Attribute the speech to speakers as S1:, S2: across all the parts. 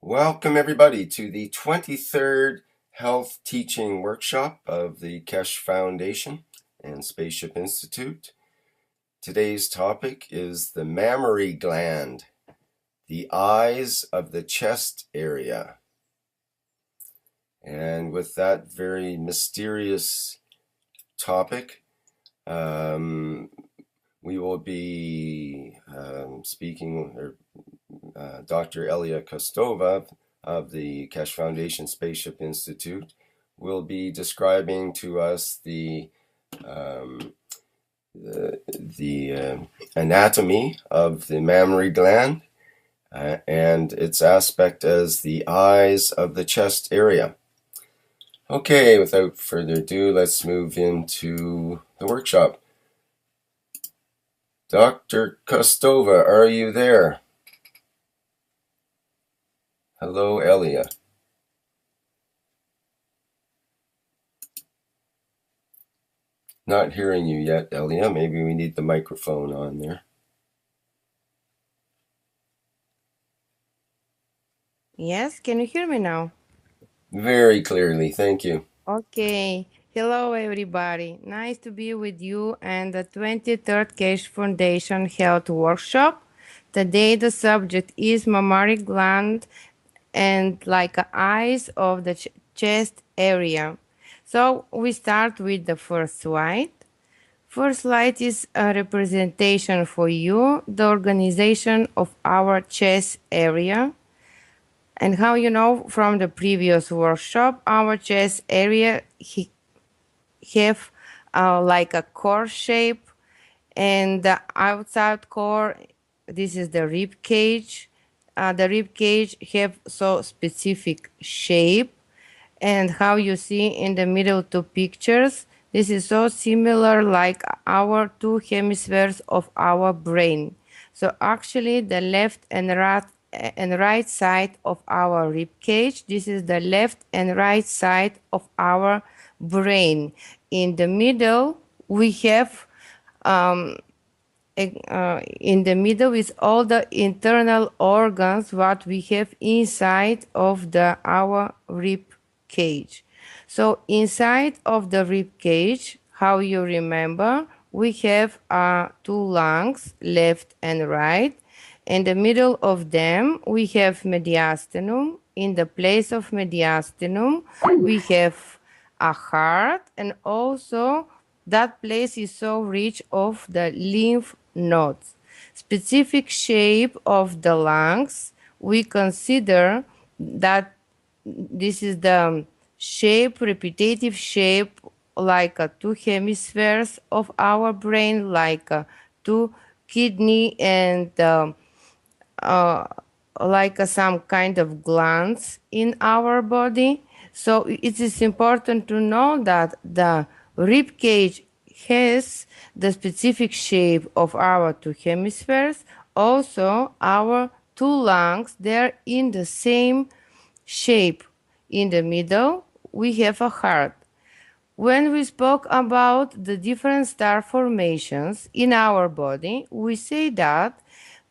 S1: Welcome everybody to the 23rd Health Teaching Workshop of the Keshe Foundation and Spaceship Institute. Today's topic is the mammary gland, the eyes of the chest area. And with that very mysterious topic, we will be speaking, Dr. E.Kostova of the Keshe Foundation Spaceship Institute will be describing to us the anatomy of the mammary gland and its aspect as the eyes of the chest area. Okay, without further ado, let's move into the workshop. Dr. Kostova, are you there? Hello, Elia. Not hearing you yet, Elia. Maybe we need the microphone on there.
S2: Yes, can you hear me now?
S1: Very clearly, thank you.
S2: Okay. Hello, everybody. Nice to be with you and the 23rd Keshe Foundation Health Workshop. Today, the subject is mammary gland and eyes of the chest area. So we start with the first slide. First slide is a representation for you, the organization of our chest area. And how you know from the previous workshop, our chest area have like a core shape, and the outside core, this is the rib cage. The rib cage have so specific shape, and how you see in the middle two pictures, this is so similar like our two hemispheres of our brain. So actually the left and right side of our rib cage, this is the left and right side of our brain. In the middle we have in the middle is all the internal organs what we have inside of our rib cage. So inside of the rib cage, how you remember, we have two lungs, left and right. In the middle of them, we have mediastinum. In the place of mediastinum, we have a heart, and also that place is so rich of the lymph nodes. Specific shape of the lungs, we consider that this is the shape, repetitive shape, like two hemispheres of our brain, like two kidney and some kind of glands in our body. So it is important to know that the rib cage has the specific shape of our two hemispheres. Also, our two lungs, they're in the same shape. In the middle, we have a heart. When we spoke about the different star formations in our body, we say that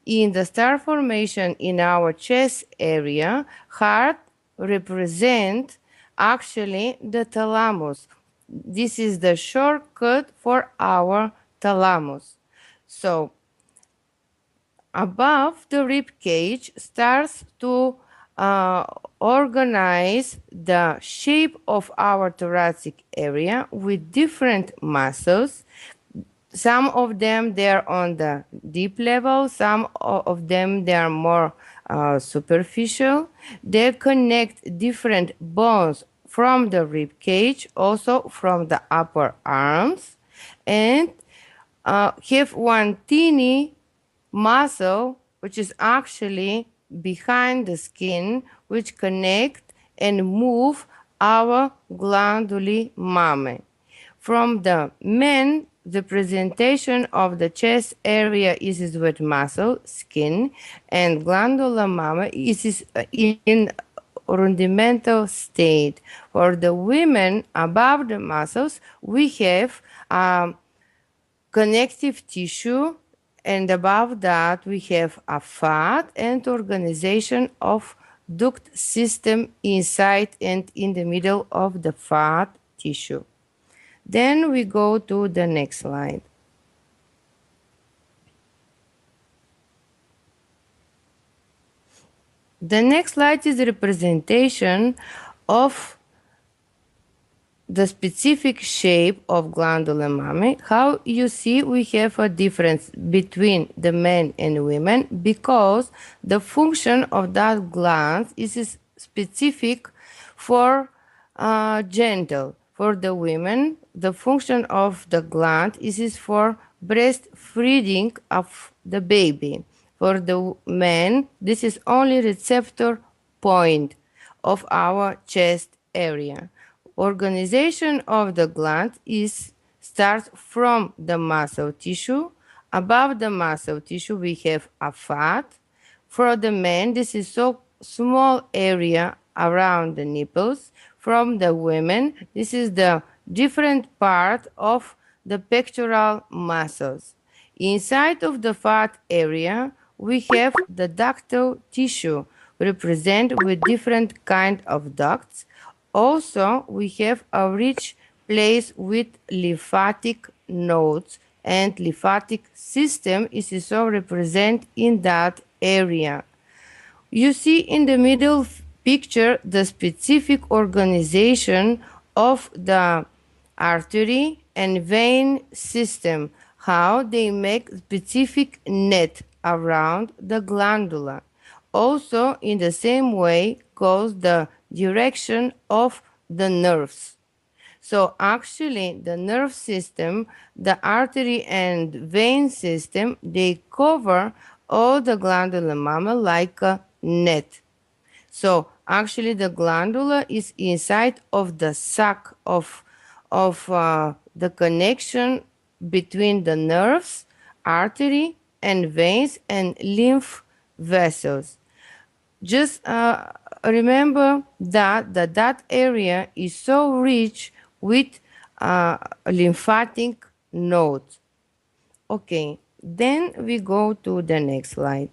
S2: in the star formation in our chest area, heart represent actually the thalamus. This is the shortcut for our thalamus. So above the rib cage starts to organize the shape of our thoracic area with different muscles. Some of them they're on the deep level, some of them they are more superficial. They connect different bones from the rib cage, also from the upper arms, and have one teeny muscle which is actually behind the skin, which connect and move our glandulae mammae. From the men, the presentation of the chest area is with muscle, skin, and glandula mammae is in rudimental state. For the women, above the muscles, we have connective tissue, and above that we have a fat and organization of duct system inside and in the middle of the fat tissue. Then we go to the next slide. The next slide is a representation of the specific shape of glandular mammary. How you see we have a difference between the men and women because the function of that gland is specific for genital. For the women, the function of the gland is for breastfeeding of the baby. For the men, this is only receptor point of our chest area. Organization of the gland starts from the muscle tissue. Above the muscle tissue, we have a fat. For the men, this is so small area around the nipples. From the women, this is the different part of the pectoral muscles. Inside of the fat area, we have the ductal tissue, represented with different kind of ducts. Also, we have a rich place with lymphatic nodes, and lymphatic system is also represented in that area. You see in the middle picture the specific organization of the artery and vein system, how they make specific net around the glandula. Also, in the same way goes the direction of the nerves. So actually the nerve system, the artery and vein system, they cover all the glandular mammary like a net. So actually the glandula is inside of the sac of the connection between the nerves, artery and veins and lymph vessels. Just remember that area is so rich with lymphatic nodes. Okay, then we go to the next slide.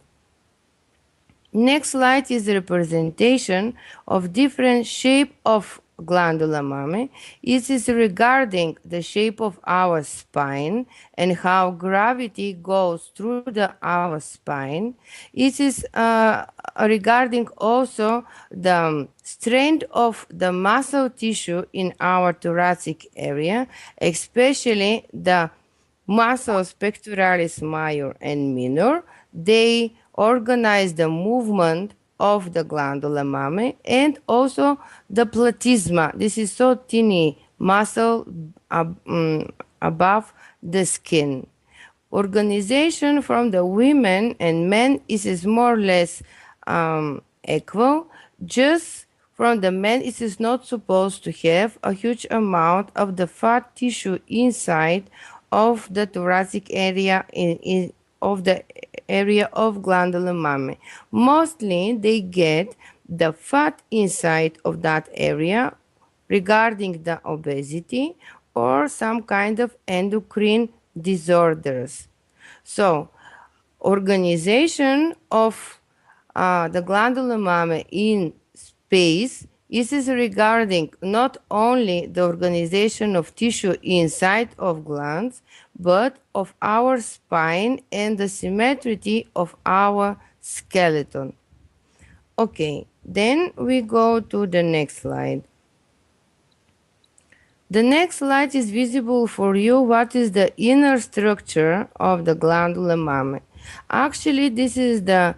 S2: Next slide is a representation of different shape of glandular mammary. It is regarding the shape of our spine and how gravity goes through our spine. It is regarding also the strength of the muscle tissue in our thoracic area, especially the muscles pectoralis major and minor. They organize the movement of the glandular mammary and also the platysma. This is so tiny muscle above the skin. Organization from the women and men is more or less equal. Just from the men, it is not supposed to have a huge amount of the fat tissue inside of the thoracic area of the area of glandular mammary. Mostly they get the fat inside of that area regarding the obesity or some kind of endocrine disorders. So, organization of the glandular mammary in space is regarding not only the organization of tissue inside of glands, but of our spine and the symmetry of our skeleton. Okay, then we go to the next slide. The next slide is visible for you what is the inner structure of the glandular mammary. Actually, this is the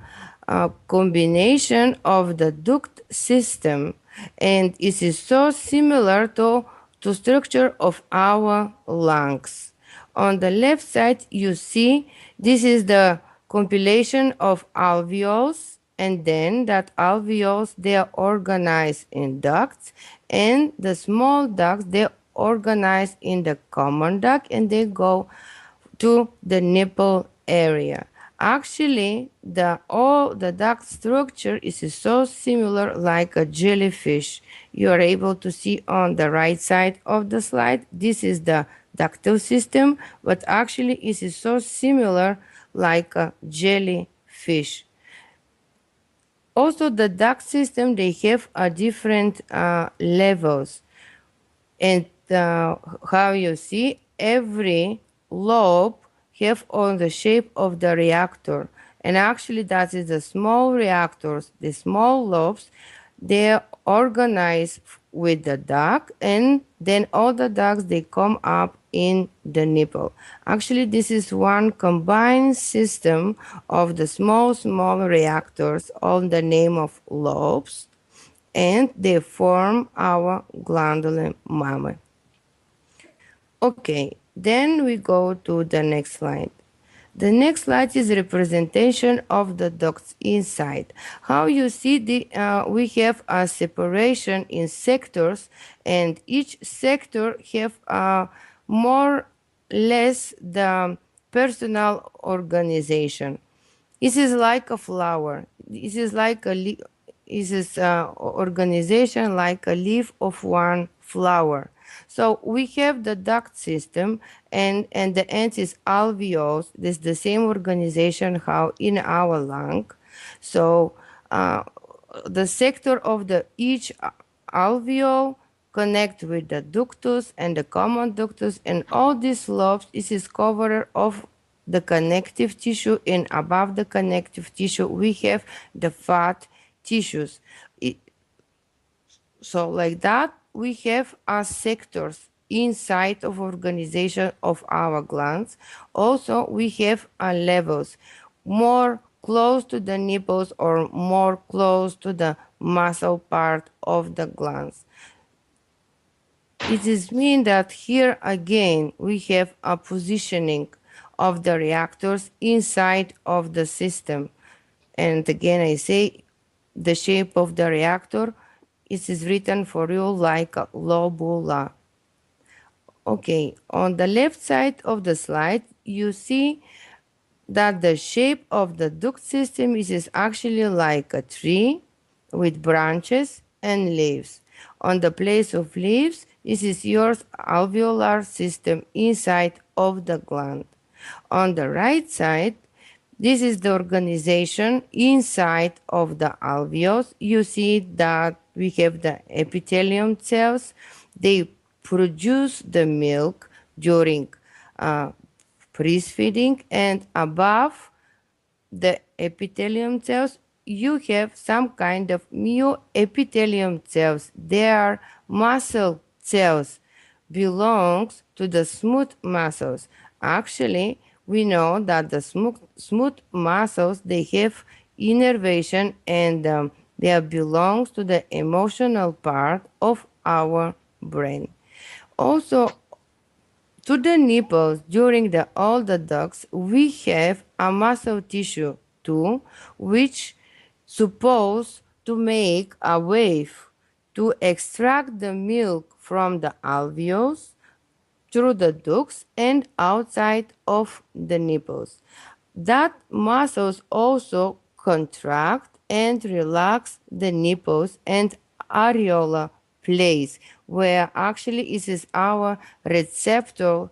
S2: combination of the duct system, and it is so similar to structure of our lungs. On the left side, you see this is the compilation of alveoles, and then that alveoles, they are organized in ducts, and the small ducts, they organized in the common duct, and they go to the nipple area. Actually, all the duct structure is so similar like a jellyfish. You are able to see on the right side of the slide. This is the ductal system, but actually it is so similar like a jellyfish. Also, the duct system, they have different levels. And how you see, every lobe have on the shape of the reactor. And actually, that is the small reactors, the small lobes, they're organized with the duct, and then all the ducts, they come up in the nipple. Actually, this is one combined system of the small reactors on the name of lobes, and they form our glandular mammary. Okay, then we go to the next slide. The next slide is representation of the ducts inside. How you see, we have a separation in sectors, and each sector have more less the personal organization. This is like a flower. This is like this is organization like a leaf of one flower. So we have the duct system, and the end is alveoles. This is the same organization how in our lung. So the sector of the each alveole connect with the ductus and the common ductus, and all these lobes is covered of the connective tissue, and above the connective tissue we have the fat tissues. So like that, we have as sectors inside of organization of our glands. Also, we have levels, more close to the nipples or more close to the muscle part of the glands. It is mean that here again we have a positioning of the reactors inside of the system. And again, I say the shape of the reactor, it is written for you like a lobula. Okay, on the left side of the slide, you see that the shape of the duct system is actually like a tree with branches and leaves. On the place of leaves, this is your alveolar system inside of the gland. On the right side, this is the organization inside of the alveoles. You see that we have the epithelium cells. They produce the milk during breastfeeding, and above the epithelium cells, you have some kind of myoepithelium cells. They are muscle cells, belongs to the smooth muscles. Actually, we know that the smooth muscles, they have innervation, and they belongs to the emotional part of our brain. Also, to the nipples during all the ducts, we have a muscle tissue too, which supposed to make a wave to extract the milk from the alveoles through the ducts and outside of the nipples. That muscles also contract and relax the nipples and areola place, where actually it is our receptor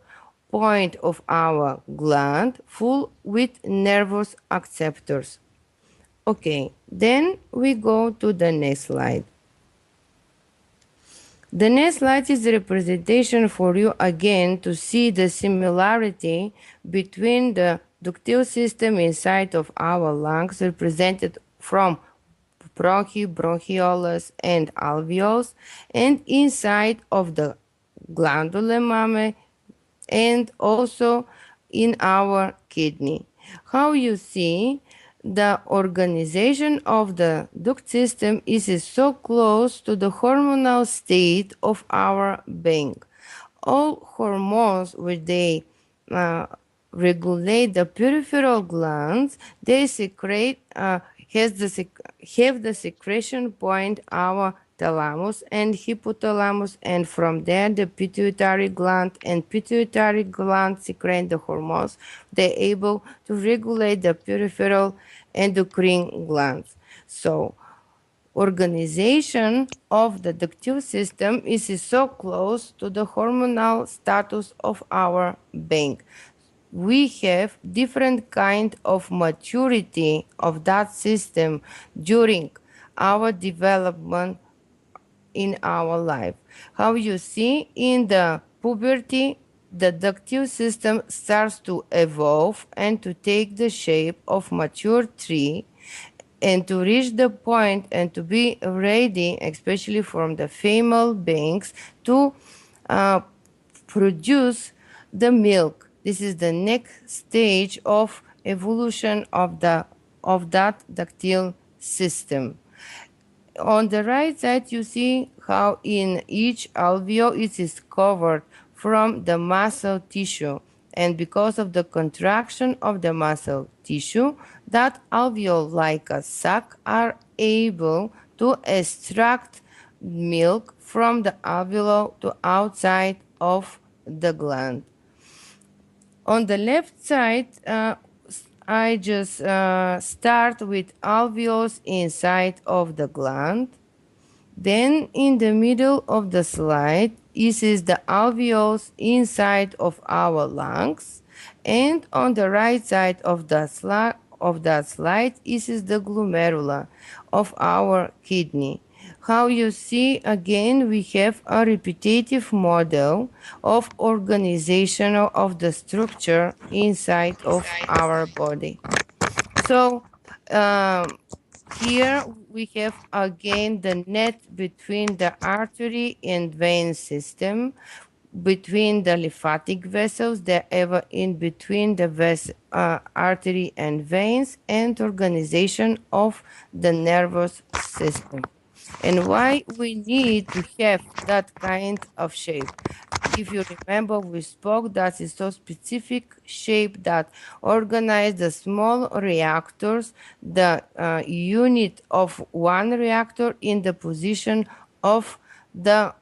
S2: point of our gland full with nervous acceptors. Okay, then we go to the next slide. The next slide is a representation for you again to see the similarity between the ductal system inside of our lungs, represented from bronchi, bronchioles, and alveoles, and inside of the glandular mammary, and also in our kidney. How you see, the organization of the duct system is so close to the hormonal state of our being. All hormones which they regulate the peripheral glands, they secrete have the secretion point our thalamus and hypothalamus, and from there the pituitary gland secrete the hormones. They're able to regulate the peripheral endocrine glands. So organization of the ductal system is so close to the hormonal status of our being. we have different kind of maturity of that system during our development in our life. How you see in the puberty, the ductile system starts to evolve and to take the shape of mature tree and to reach the point and to be ready, especially from the female beings, to uh, produce the milk. This is the next stage of evolution of that ductile system. On the right side, you see how in each alveoli it is covered from the muscle tissue. And because of the contraction of the muscle tissue, that alveoli, like a sac, are able to extract milk from the alveoli to outside of the gland. On the left side, I just start with alveoles inside of the gland. Then in the middle of the slide, this is the alveoles inside of our lungs. And on the right side of the slide, this is the glomerula of our kidney. How you see, again, we have a repetitive model of organization of the structure inside of our body. So here we have again the net between the artery and vein system, between the lymphatic vessels, the ever in between the artery and veins, and organization of the nervous system. And why we need to have that kind of shape? If you remember, we spoke that is so specific shape that organize the small reactors, the unit of one reactor in the position of the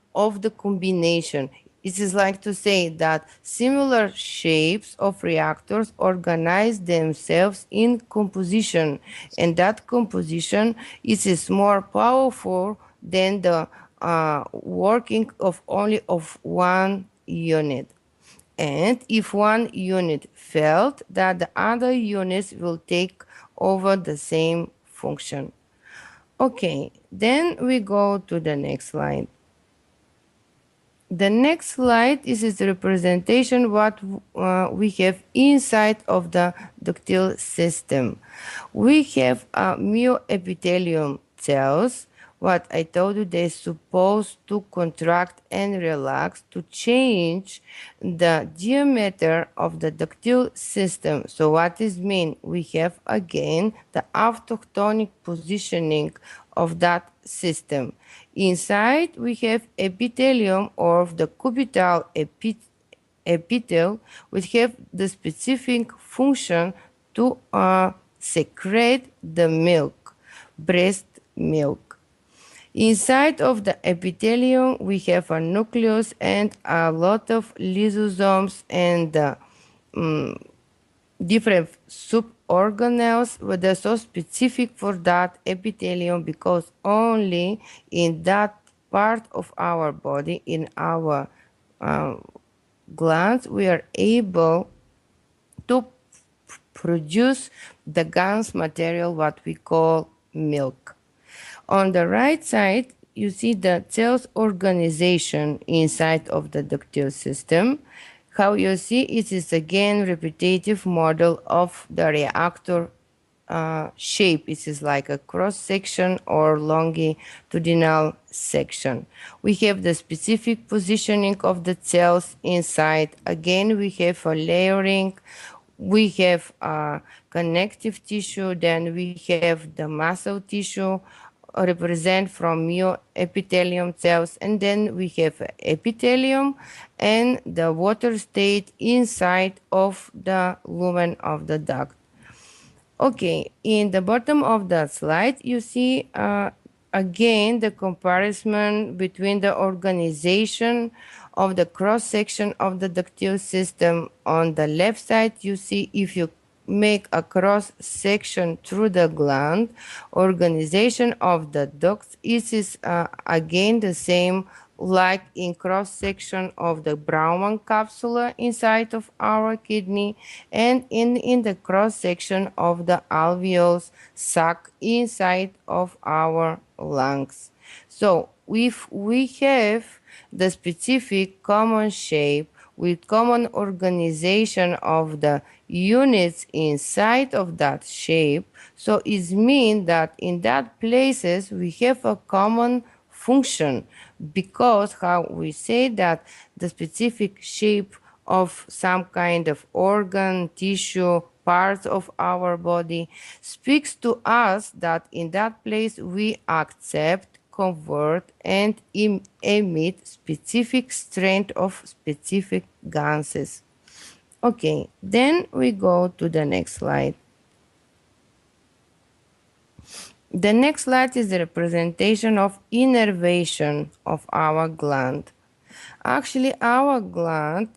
S2: combination. It is like to say that similar shapes of reactors organize themselves in composition, and that composition is more powerful than the working of only of one unit. And if one unit failed, that the other units will take over the same function. Okay, then we go to the next slide. The next slide is the representation what we have inside of the ductile system. We have myoepithelium cells. What I told you, they're supposed to contract and relax to change the diameter of the ductile system. So what does mean? We have again the autochtonic positioning of that system. Inside we have epithelium or the cubital epithel, which have the specific function to secrete the milk, breast milk. Inside of the epithelium, we have a nucleus and a lot of lysosomes and different suborganelles, but they're so specific for that epithelium because only in that part of our body, in our glands, we are able to produce the gans material, what we call milk. On the right side, you see the cells organization inside of the ductile system. How you see it is again repetitive model of the reactor shape. It is like a cross section or longitudinal section. We have the specific positioning of the cells inside. Again, we have a layering. We have connective tissue, then we have the muscle tissue represent from myoepithelium cells, and then we have epithelium and the water state inside of the lumen of the duct. Okay, in the bottom of the slide, you see again the comparison between the organization of the cross section of the ductile system. On the left side, you see if you make a cross section through the gland, organization of the ducts is again the same like in cross-section of the Bowman capsula inside of our kidney and in the cross-section of the alveolus sac inside of our lungs. So if we have the specific common shape with common organization of the units inside of that shape, so it means that in that places we have a common function, because how we say that the specific shape of some kind of organ, tissue, parts of our body speaks to us that in that place we accept, convert, and emit specific strength of specific gases. Okay, then we go to the next slide. The next slide is the representation of innervation of our gland. Actually, our gland,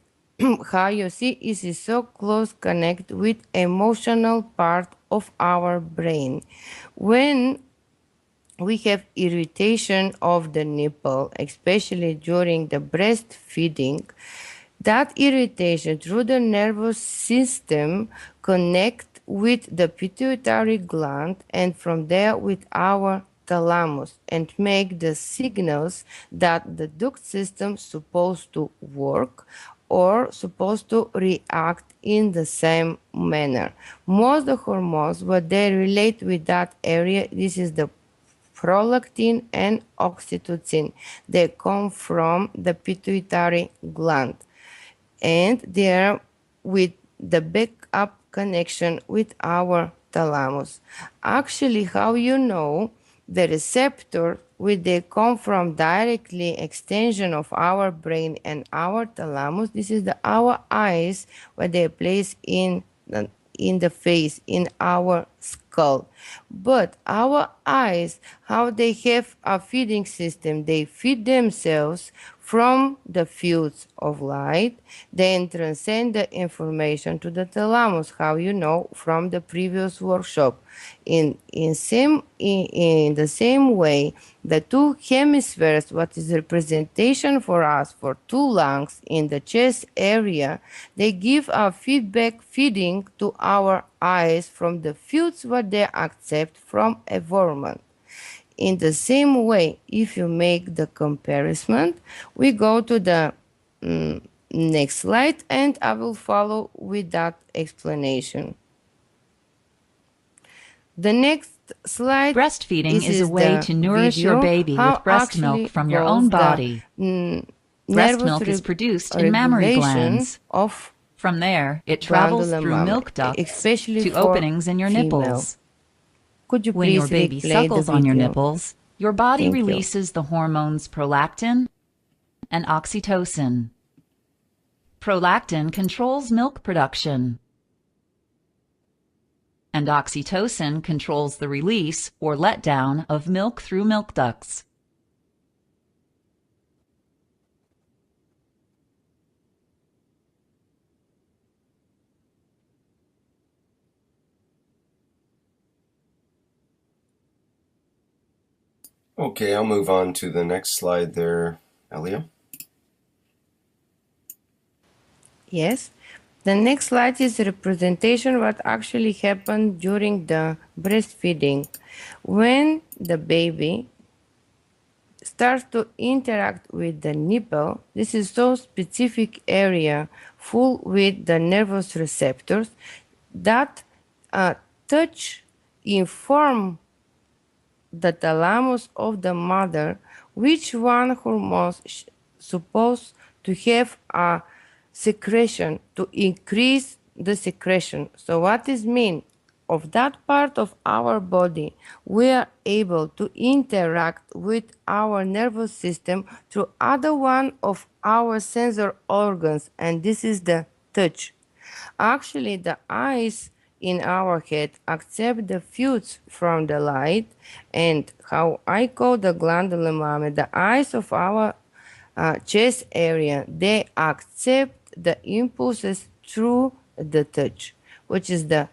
S2: how you see, is so close connected with emotional part of our brain. When we have irritation of the nipple, especially during the breastfeeding, that irritation through the nervous system connect with the pituitary gland and from there with our thalamus and make the signals that the duct system supposed to work or supposed to react in the same manner. Most of the hormones, what they relate with that area, this is the prolactin and oxytocin. They come from the pituitary gland and they are with the backup connection with our thalamus. Actually, how you know the receptor which they come from directly extension of our brain and our thalamus, this is our eyes where they place in the face, in our skull. But our eyes, how they have a feeding system, they feed themselves from the fields of light, then transcend the information to the thalamus, how you know from the previous workshop. In the same way, the two hemispheres, what is representation for us for two lungs in the chest area, they give a feedback feeding to our eyes from the fields what they accept from environment. In the same way, if you make the comparison, we go to the next slide and I will follow with that explanation. The next slide
S3: Breastfeeding is a way to nourish your baby with breast milk from your own body. Breast milk is produced in mammary glands. From there, it travels through milk ducts to openings in your nipples.
S2: Could you
S3: When
S2: please
S3: your baby suckles on your nipples, your body releases the hormones prolactin and oxytocin. Prolactin controls milk production, and oxytocin controls the release or letdown of milk through milk ducts.
S1: Okay, I'll move on to the next slide there, Elia.
S2: Yes. The next slide is a representation what actually happened during the breastfeeding. When the baby starts to interact with the nipple, this is so specific area full with the nervous receptors that touch inform the thalamus of the mother which one hormone supposed to have a secretion to increase the secretion. So what is mean? Of that part of our body, we are able to interact with our nervous system through other one of our sensor organs, and this is the touch. Actually, the eyes in our head accept the fields from the light, and how I call the glandular mammary, the eyes of our chest area, they accept the impulses through the touch, which is the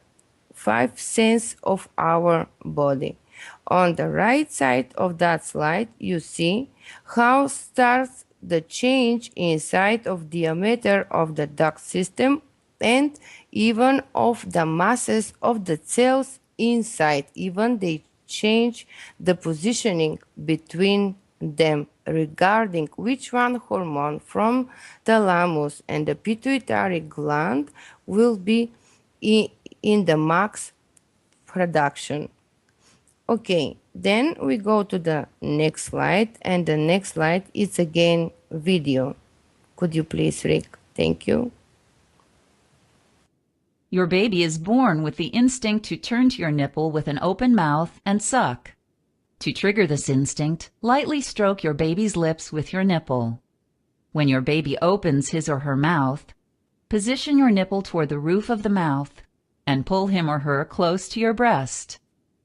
S2: five sense of our body. On the right side of that slide, you see how starts the change inside of diameter of the duct system and even of the masses of the cells inside. Even they change the positioning between them regarding which one hormone from the thalamus and the pituitary gland will be in the max production. Okay, then we go to the next slide, and the next slide is again video. Could you please, Rick? Thank you.
S3: Your baby is born with the instinct to turn to your nipple with an open mouth and suck. To trigger this instinct, lightly stroke your baby's lips with your nipple. When your baby opens his or her mouth, position your nipple toward the roof of the mouth and pull him or her close to your breast.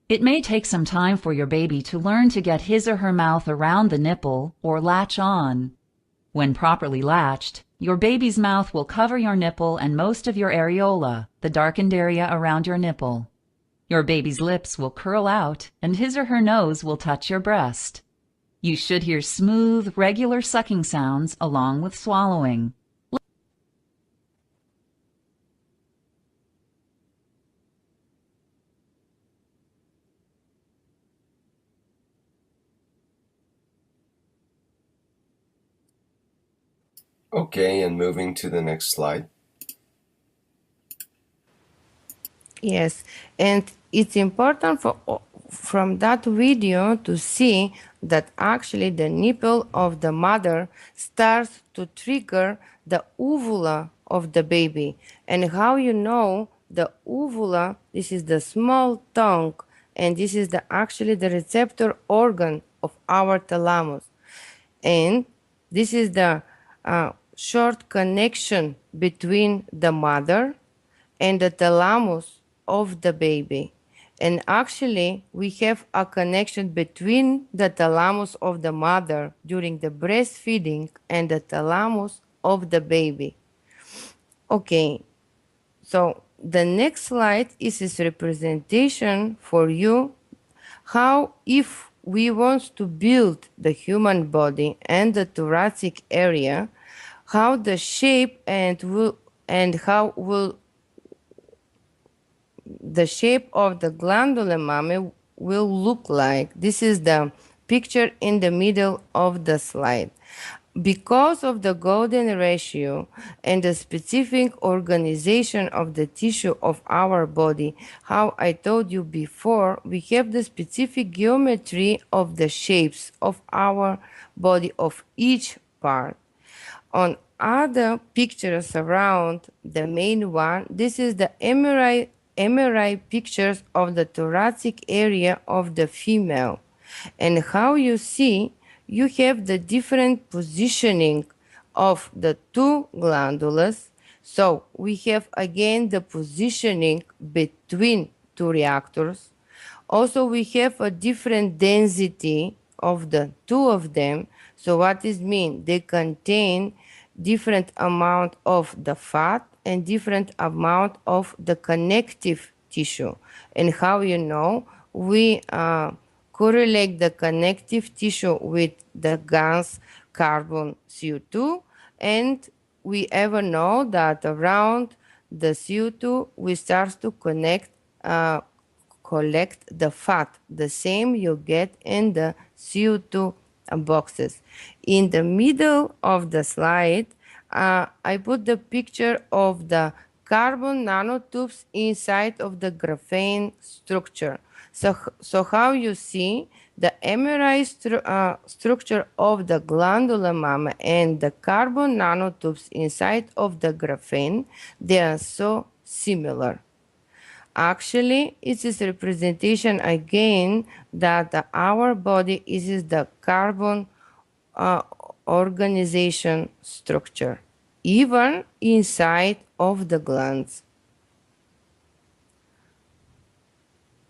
S3: It may take some time for your baby to learn to get his or her mouth around the nipple or latch on. When properly latched, your baby's mouth will cover your nipple and most of your areola, the darkened area around your nipple. Your baby's lips will curl out and his or her nose will touch your breast. You should hear smooth, regular sucking sounds along with swallowing.
S1: Okay, and moving to the next slide.
S2: Yes, and it's important from that video to see that actually the nipple of the mother starts to trigger the uvula of the baby. And how you know the uvula, this is the small tongue, and this is actually the receptor organ of our thalamus. And this is the short connection between the mother and the thalamus of the baby. And actually, we have a connection between the thalamus of the mother during the breastfeeding and the thalamus of the baby. Okay, so the next slide is this representation for you how if we want to build the human body and the thoracic area, how the shape and how will the shape of the glandula mammae will look like. This is the picture in the middle of the slide. Because of the golden ratio and the specific organization of the tissue of our body, how I told you before, we have the specific geometry of the shapes of our body, of each part. On other pictures around the main one, this is the MRI pictures of the thoracic area of the female. And how you see, you have the different positioning of the two glandulas. So we have again the positioning between two reactors. Also we have a different density of the two of them. So what does it mean? They contain different amount of the fat and different amount of the connective tissue. And how you know? We correlate the connective tissue with the gas carbon CO2, and we ever know that around the CO2 we start to collect the fat. The same you get in the CO2 boxes. In the middle of the slide, I put the picture of the carbon nanotubes inside of the graphene structure. So how you see the MRI structure of the glandula mammae and the carbon nanotubes inside of the graphene, they are so similar. Actually, it is representation again that our body is the carbon organization structure, even inside of the glands.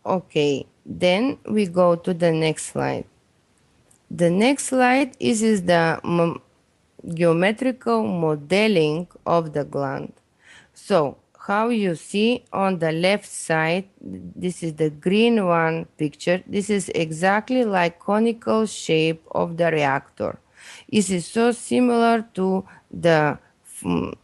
S2: Okay, then we go to the next slide. The next slide is the geometrical modeling of the gland. So how you see on the left side, this is the green one picture. This is exactly like conical shape of the reactor. It is so similar to the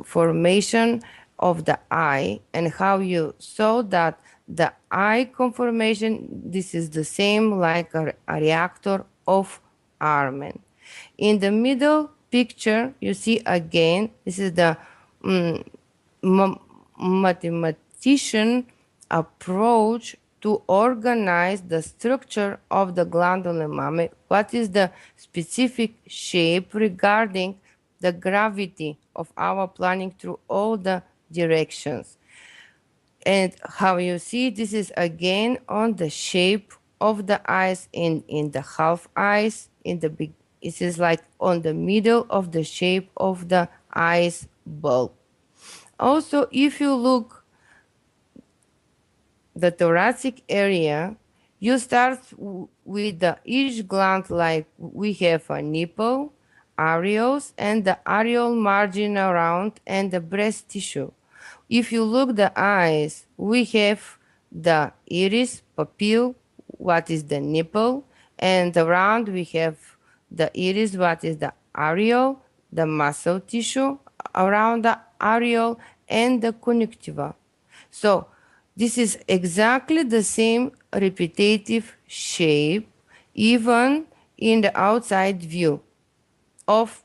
S2: formation of the eye, and how you saw that the eye conformation, this is the same like a reactor of Armen. In the middle picture, you see again, this is the mathematician approach to organize the structure of the glandular mammary. What is the specific shape regarding the gravity of our planning through all the directions? And how you see, this is again on the shape of the eyes in the half eyes, in the big, it is like on the middle of the shape of the eyes bulb. Also, if you look the thoracic area, you start with the each gland, like we have a nipple, areoles, and the areole margin around, and the breast tissue. If you look the eyes, we have the iris, pupil, what is the nipple, and around we have the iris, what is the areole, the muscle tissue around the areole, and the conjunctiva. So this is exactly the same repetitive shape, even in the outside view of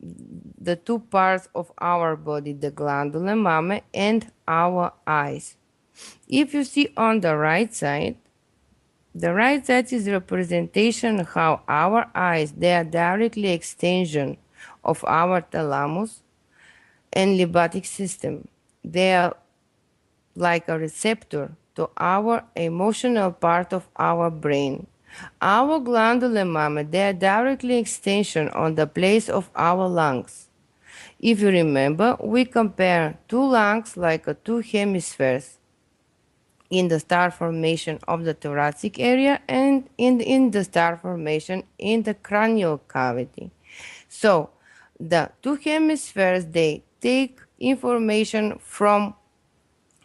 S2: the two parts of our body, the glandular mammary and our eyes. If you see on the right side is representation of how our eyes, they are directly extension of our thalamus and lymphatic system. They are like a receptor to our emotional part of our brain. Our glandular mammary, they are directly extension on the place of our lungs. If you remember, we compare two lungs like two hemispheres in the star formation of the thoracic area and in the star formation in the cranial cavity. So the two hemispheres, they take information from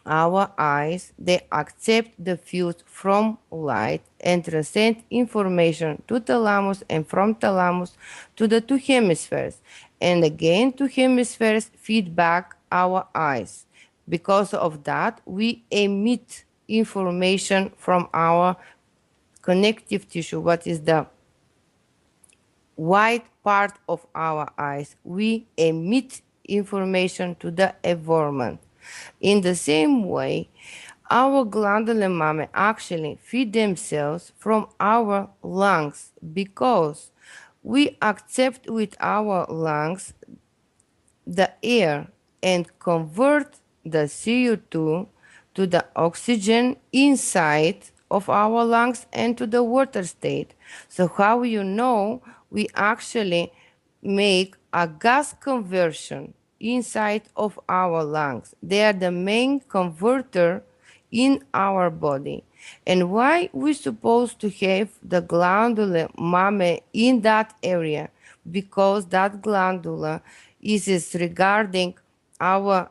S2: our eyes, they accept the fields from light and transmit information to thalamus, and from thalamus to the two hemispheres. And again, two hemispheres feed back our eyes. Because of that, we emit information from our connective tissue, what is the white part of our eyes. We emit information to the environment. In the same way, our glandular mammary actually feed themselves from our lungs, because we accept with our lungs the air and convert the CO2 to the oxygen inside of our lungs and to the water state. So how you know, we actually make a gas conversion inside of our lungs. They are the main converter in our body. And why we supposed to have the glandular mammary in that area? Because that glandula is regarding our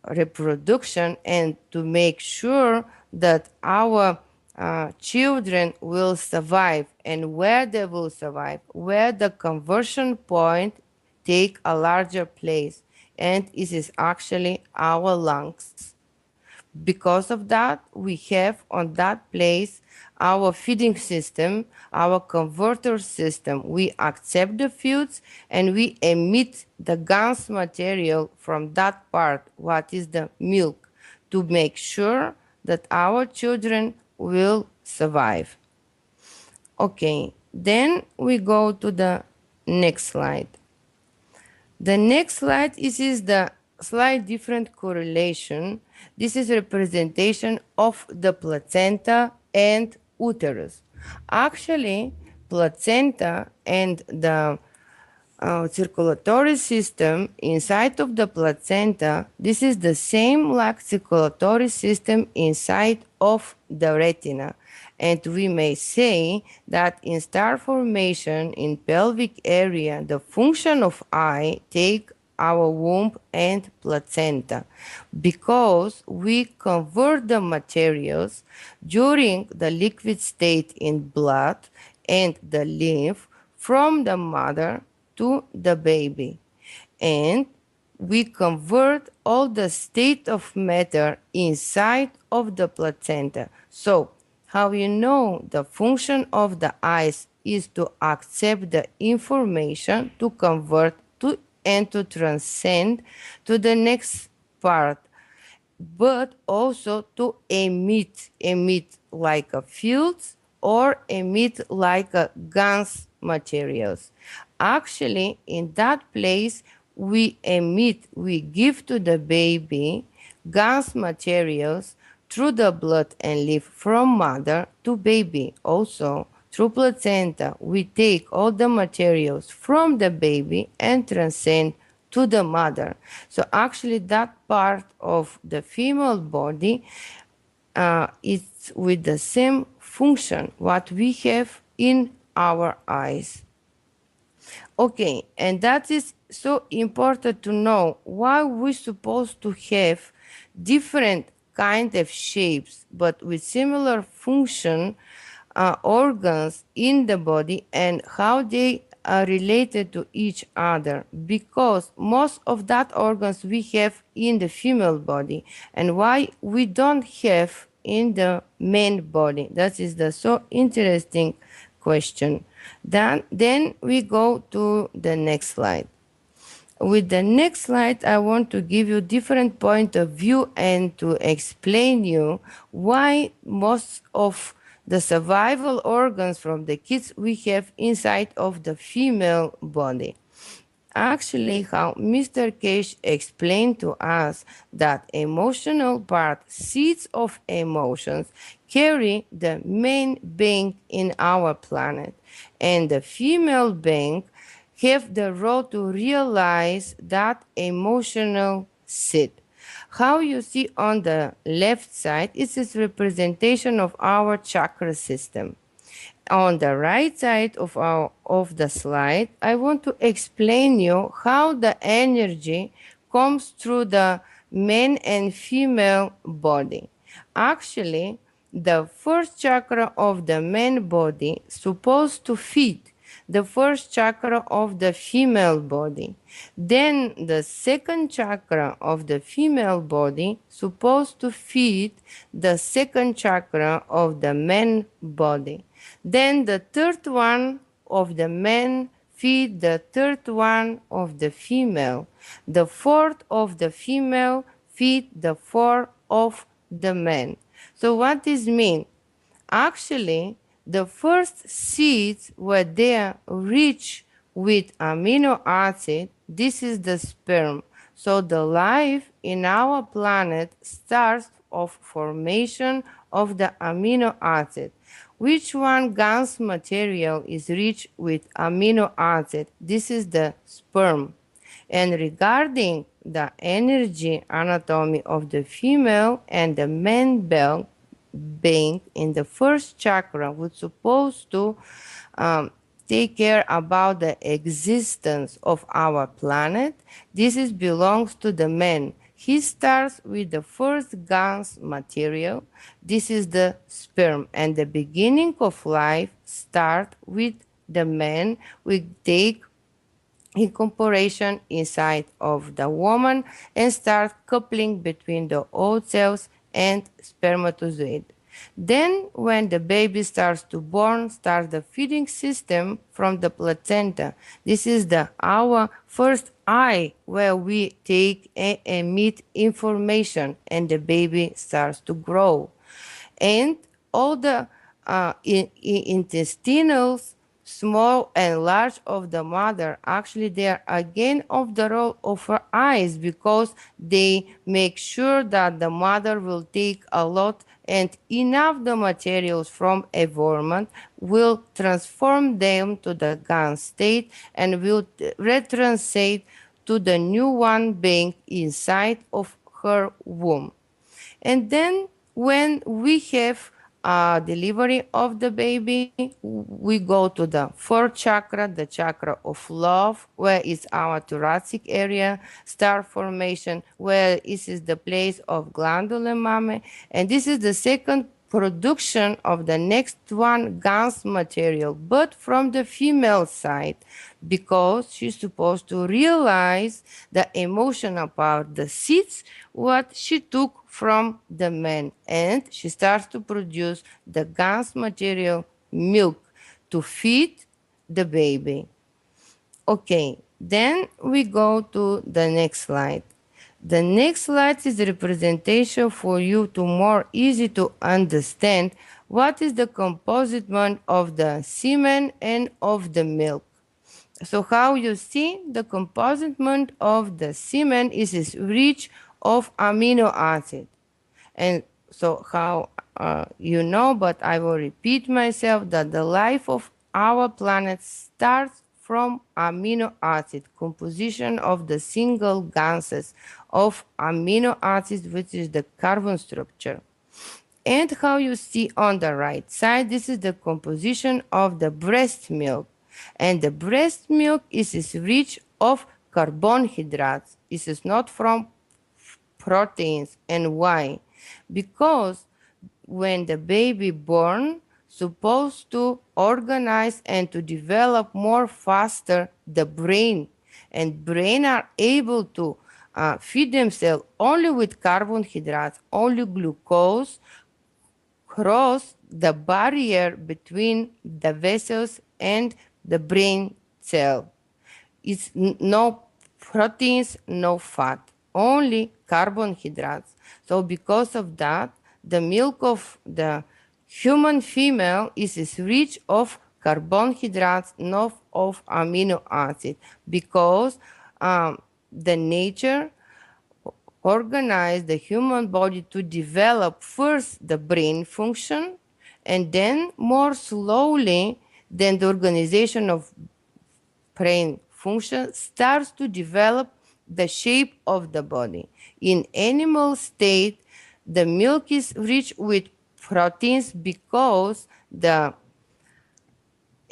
S2: reproduction, and to make sure that our children will survive, and where they will survive, where the conversion point take a larger place, and it is actually our lungs. Because of that, we have on that place our feeding system, our converter system. We accept the foods and we emit the GANS material from that part, what is the milk, to make sure that our children will survive. Okay, then we go to the next slide. The next slide is the slight different correlation. This is representation of the placenta and uterus. Actually, placenta and the circulatory system inside of the placenta, this is the same like circulatory system inside of the retina. And we may say that in star formation in pelvic area, the function of eye take our womb and placenta, because we convert the materials during the liquid state in blood and the lymph from the mother to the baby. And we convert all the state of matter inside of the placenta. So, how you know the function of the eyes is to accept the information, to convert to and to transcend to the next part, but also to emit like a fields or emit like a GANS materials. Actually, in that place, we give to the baby GANS materials through the blood and lymph from mother to baby. Also, through placenta, we take all the materials from the baby and transcend to the mother. So actually that part of the female body is with the same function what we have in our eyes. Okay, and that is so important to know why we're supposed to have different kind of shapes but with similar function organs in the body and how they are related to each other, because most of that organs we have in the female body and why we don't have in the man body. That is the so interesting question. Then we go to the next slide. With the next slide, I want to give you different point of view and to explain you why most of the survival organs from the kids we have inside of the female body. Actually, how Mr. Keshe explained to us that emotional part, seeds of emotions, carry the main bank in our planet, and the female bank have the role to realize that emotional seed. How you see on the left side is this representation of our chakra system. On the right side of the slide, I want to explain you how the energy comes through the male and female body. Actually, the first chakra of the male body supposed to feed the first chakra of the female body. Then the second chakra of the female body supposed to feed the second chakra of the man body. Then the third one of the man feed the third one of the female. The fourth of the female feed the fourth of the man. So what does mean? Actually, the first seeds were there rich with amino acid. This is the sperm. So the life in our planet starts of formation of the amino acid. Which one GANS material is rich with amino acid? This is the sperm. And regarding the energy anatomy of the female and the male bank in the first chakra, was supposed to take care about the existence of our planet. This belongs to the man. He starts with the first GANS material. This is the sperm, and the beginning of life start with the man. We take incorporation inside of the woman and start coupling between the ovule cells and spermatozoid. Then when the baby starts to born, starts the feeding system from the placenta. This is our first eye where we take and emit information and the baby starts to grow. And all the intestinals, small and large of the mother, actually they are again of the role of her eyes, because they make sure that the mother will take a lot and enough the materials from environment, will transform them to the GANS state and will retranslate to the new one being inside of her womb. And then when we have delivery of the baby, we go to the fourth chakra, the chakra of love, where is our thoracic area, star formation, where this is the place of glandular mammary, and this is the second production of the next one Gans material, but from the female side, because she's supposed to realize the emotional part, the seeds, what she took from the man, and she starts to produce the Gans material milk to feed the baby. Okay, then we go to the next slide. The next slide is a representation for you to more easy to understand what is the composition of the semen and of the milk. So how you see the composition of the semen is rich of amino acid. And so how you know, but I will repeat myself, that the life of our planet starts from amino acid, composition of the single gases of amino acids, which is the carbon structure. And how you see on the right side, this is the composition of the breast milk. And the breast milk is rich of carbohydrates. This is not from proteins. And why? Because when the baby born, supposed to organize and to develop more faster the brain, and brain are able to feed themselves only with carbohydrates, only glucose, cross the barrier between the vessels and the brain cell. It's no proteins, no fat, only carbohydrates. So because of that, the milk of the human female is rich of carbohydrates, not of amino acid, because the nature organize the human body to develop first the brain function, and then more slowly, then the organization of brain function starts to develop the shape of the body. In animal state, the milk is rich with proteins because the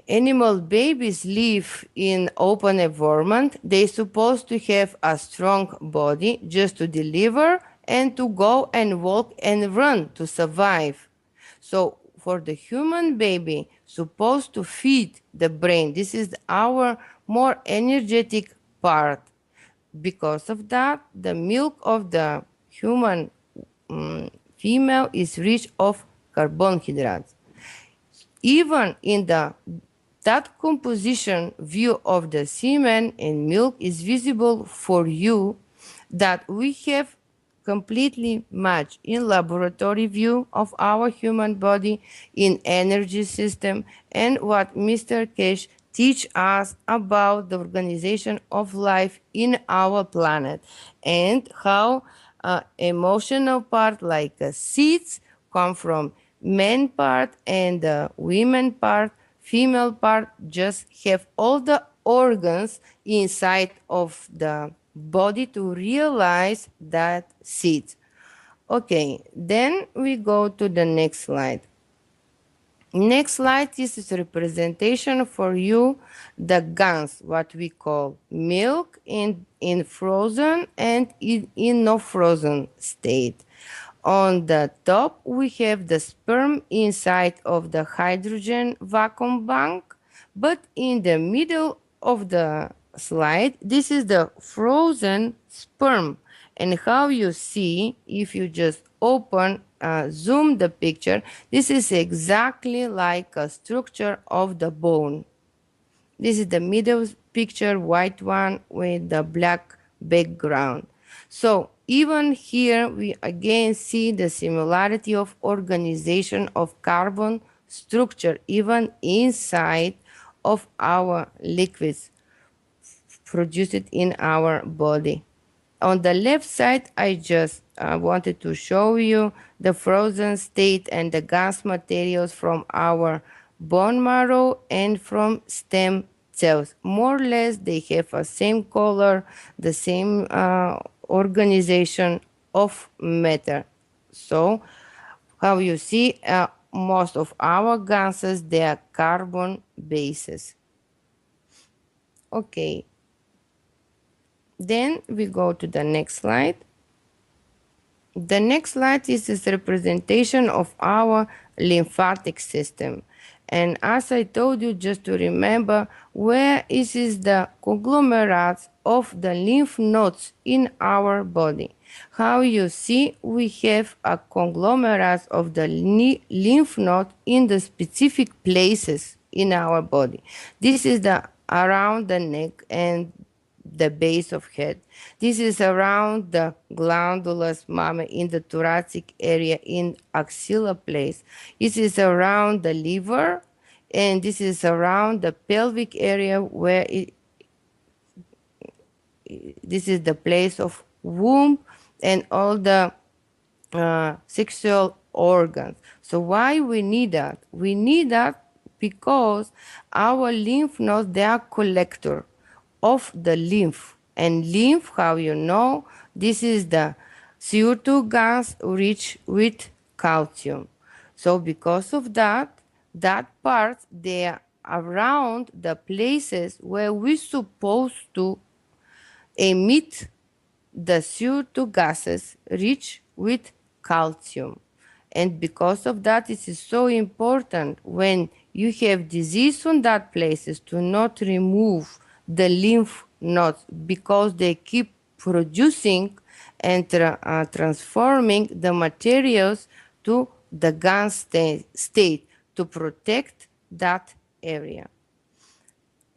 S2: animal babies live in open environment. They're supposed to have a strong body just to deliver and to go and walk and run to survive. So for the human baby, supposed to feed the brain, this is our more energetic part. Because of that, the milk of the human female is rich of carbohydrates. Even in that composition view of the semen and milk is visible for you that we have completely matched in laboratory view of our human body, in energy system, and what Mr.Keshe teach us about the organization of life in our planet, and how emotional part like seeds come from men part, and the women part, female part, just have all the organs inside of the body to realize that seed. Okay, then we go to the next slide. Next slide, this is a representation for you the gans, what we call milk in frozen and in no frozen state. On the top, we have the sperm inside of the hydrogen vacuum bank, but in the middle of the slide, this is the frozen sperm. And how you see, if you just open, zoom the picture, this is exactly like a structure of the bone. This is the middle picture, white one with the black background. So even here, we again see the similarity of organization of carbon structure, even inside of our liquids produced in our body. On the left side, I just wanted to show you the frozen state and the gas materials from our bone marrow and from stem cells. More or less, they have the same color, the same organization of matter. So, how you see, most of our gases, they are carbon bases. Okay. Then we go to the next slide. The next slide is this representation of our lymphatic system. And as I told you, just to remember, where is the conglomerates of the lymph nodes in our body. How you see, we have a conglomerate of the lymph node in the specific places in our body. This is the around the neck and the base of head. This is around the glandulas mammary in the thoracic area in axilla place. This is around the liver, and this is around the pelvic area where this is the place of womb and all the sexual organs. So why we need that? We need that because our lymph nodes, they are collector of the lymph. And lymph, how you know, this is the CO2 gas rich with calcium. So because of that, that part, they are around the places where we're supposed to emit the CO2 gases rich with calcium. And because of that, it is so important when you have disease on that places to not remove the lymph nodes because they keep producing and transforming the materials to the gas state to protect that area.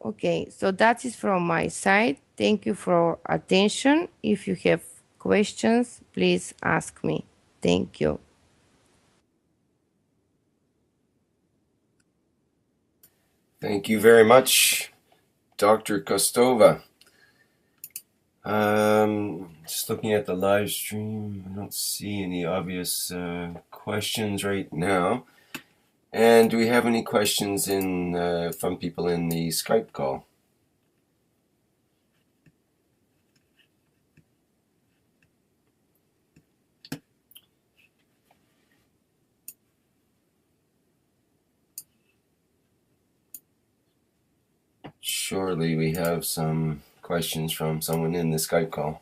S2: Okay, so that is from my side. Thank you for attention. If you have questions, please ask me. Thank you.
S1: Thank you very much, Dr. E.Kostova. Just looking at the live stream, I don't see any obvious questions right now. And do we have any questions from people in the Skype call? Surely we have some questions from someone in the Skype call.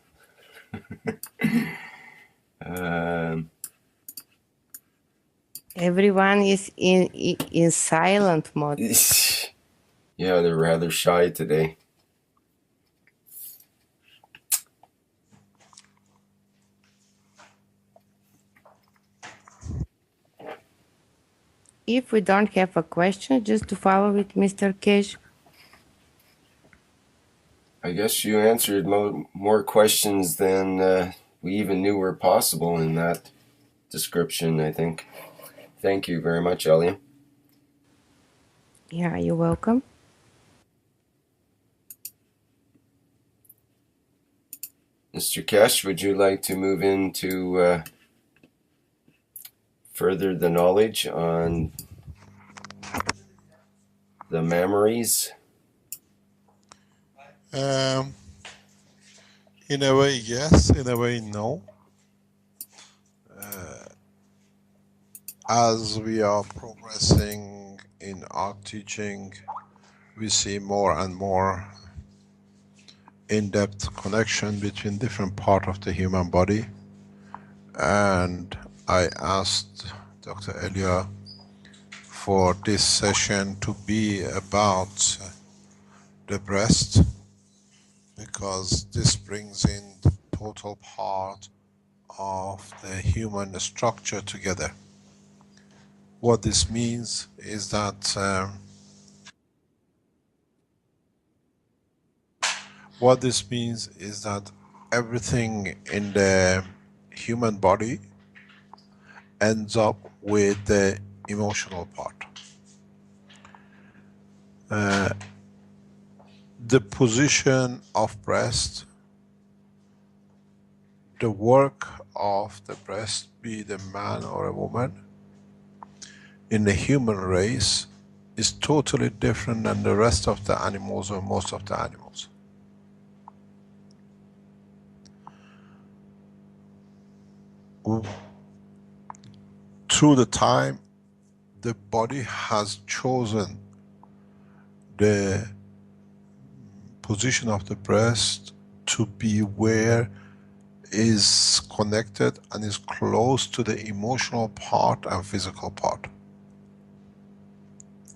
S2: Everyone is in silent mode.
S1: Yeah, they're rather shy today.
S2: If we don't have a question, just to follow with Mr.Keshe.
S1: I guess you answered more questions than we even knew were possible in that description, I think. Thank you very much, Elia.
S2: Yeah, you're welcome.
S1: Mr. Keshe, would you like to move into further the knowledge on the mammaries?
S4: In a way, yes. In a way, no. As we are progressing in our teaching, we see more and more in-depth connection between different parts of the human body. And I asked Dr. Elia for this session to be about the breast, because this brings in the total part of the human structure together. What this means is that everything in the human body ends up with the emotional part. The position of breast, the work of the breast, be it a man or a woman, in the human race is totally different than the rest of the animals or most of the animals. Through the time, the body has chosen the position of the breast to be where is connected and is close to the emotional part and physical part.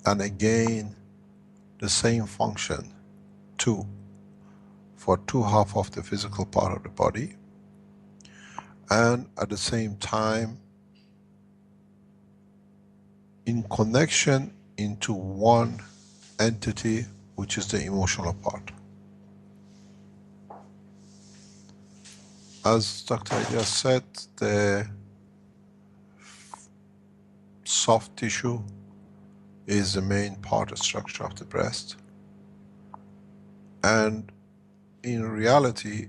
S4: And again, the same function, two, for two half of the physical part of the body, and at the same time, in connection into one entity, which is the emotional part. As Dr. Elias said, the soft tissue is the main part structure of the breast. And in reality,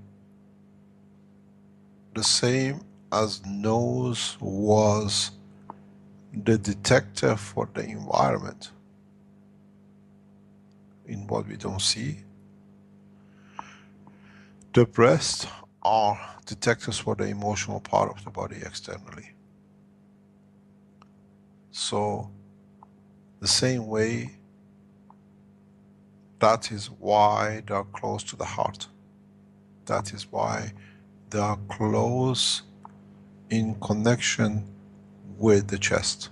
S4: the same as nose was the detector for the environment in what we don't see, the breasts are detectors for the emotional part of the body externally. So the same way, that is why they are close to the heart. That is why they are close in connection with the chest.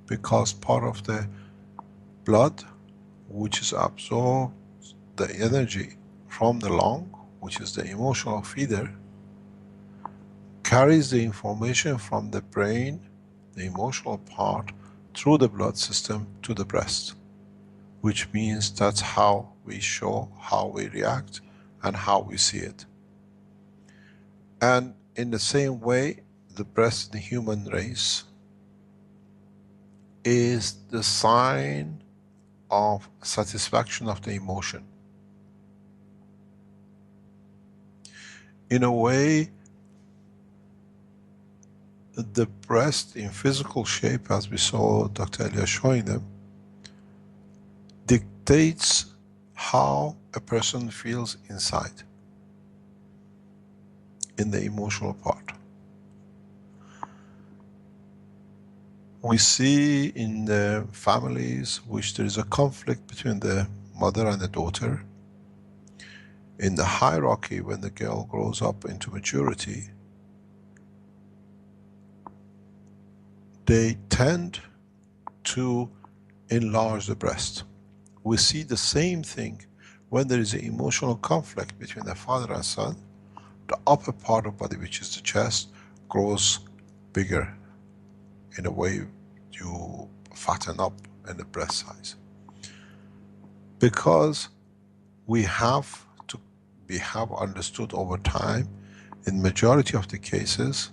S4: Because part of the blood, which is absorbed the energy from the lung, which is the emotional feeder, carries the information from the brain, the emotional part, through the blood system to the breast. Which means that's how we show, how we react, and how we see it. And in the same way, the breast in the human race is the sign of satisfaction of the emotion. In a way, the breast in physical shape, as we saw Dr. Elias showing them, dictates how a person feels inside, in the emotional part. We see in the families which there is a conflict between the mother and the daughter. In the hierarchy, when the girl grows up into maturity, they tend to enlarge the breast. We see the same thing when there is an emotional conflict between the father and son. The upper part of the body, which is the chest, grows bigger. In a way, you fatten up in the breast size. Because we have understood over time, in majority of the cases,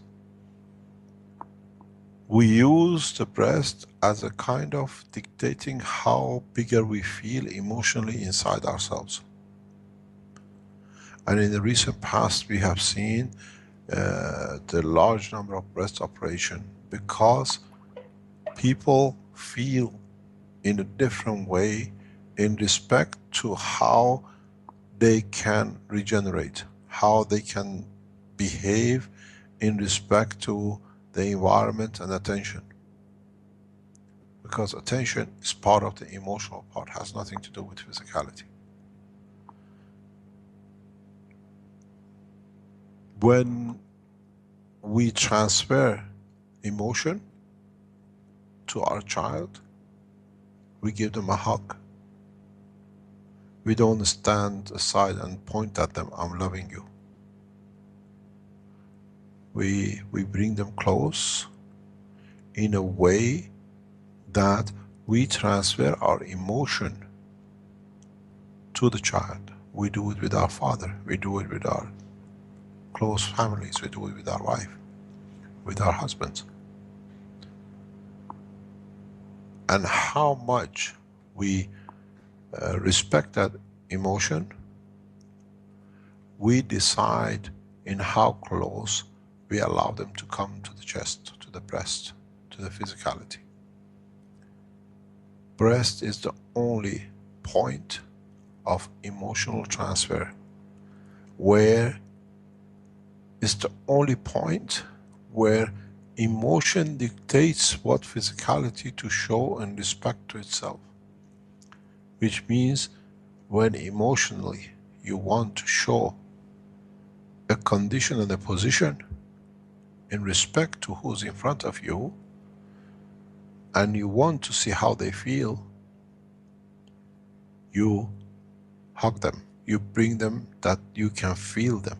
S4: we use the breast as a kind of dictating how bigger we feel emotionally inside ourselves. And in the recent past, we have seen the large number of breast operations because people feel in a different way in respect to how they can regenerate, how they can behave in respect to the environment and attention. Because attention is part of the emotional part, has nothing to do with physicality. When we transfer emotion to our child, we give them a hug. We don't stand aside and point at them, I'm loving you. We bring them close in a way that we transfer our emotion to the child. We do it with our father, we do it with our close families, we do it with our wife, with our husbands. And how much we respect that emotion, we decide in how close we allow them to come to the chest, to the breast, to the physicality. Breast is the only point of emotional transfer where it's the only point where Emotion dictates what physicality to show in respect to itself. Which means when emotionally you want to show a condition and a position in respect to who's in front of you, and you want to see how they feel, you hug them. You bring them that you can feel them.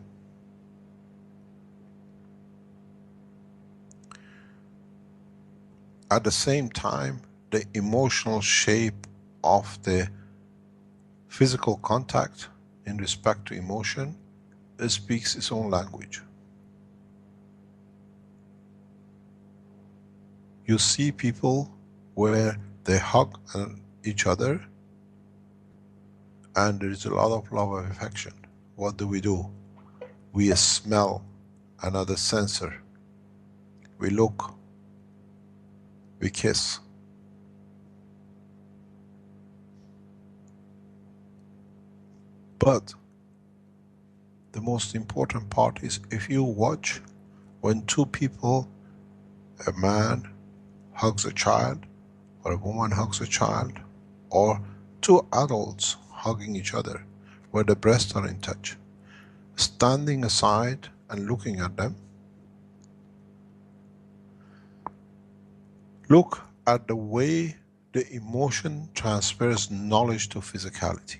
S4: At the same time, the emotional shape of the physical contact in respect to emotion, it speaks its own language. You see people where they hug each other and there is a lot of love and affection. What do? We smell another sensor. We look. We kiss. But the most important part is if you watch when two people, a man hugs a child, or a woman hugs a child, or two adults hugging each other, where the breasts are in touch, standing aside and looking at them, look at the way the emotion transfers knowledge to physicality.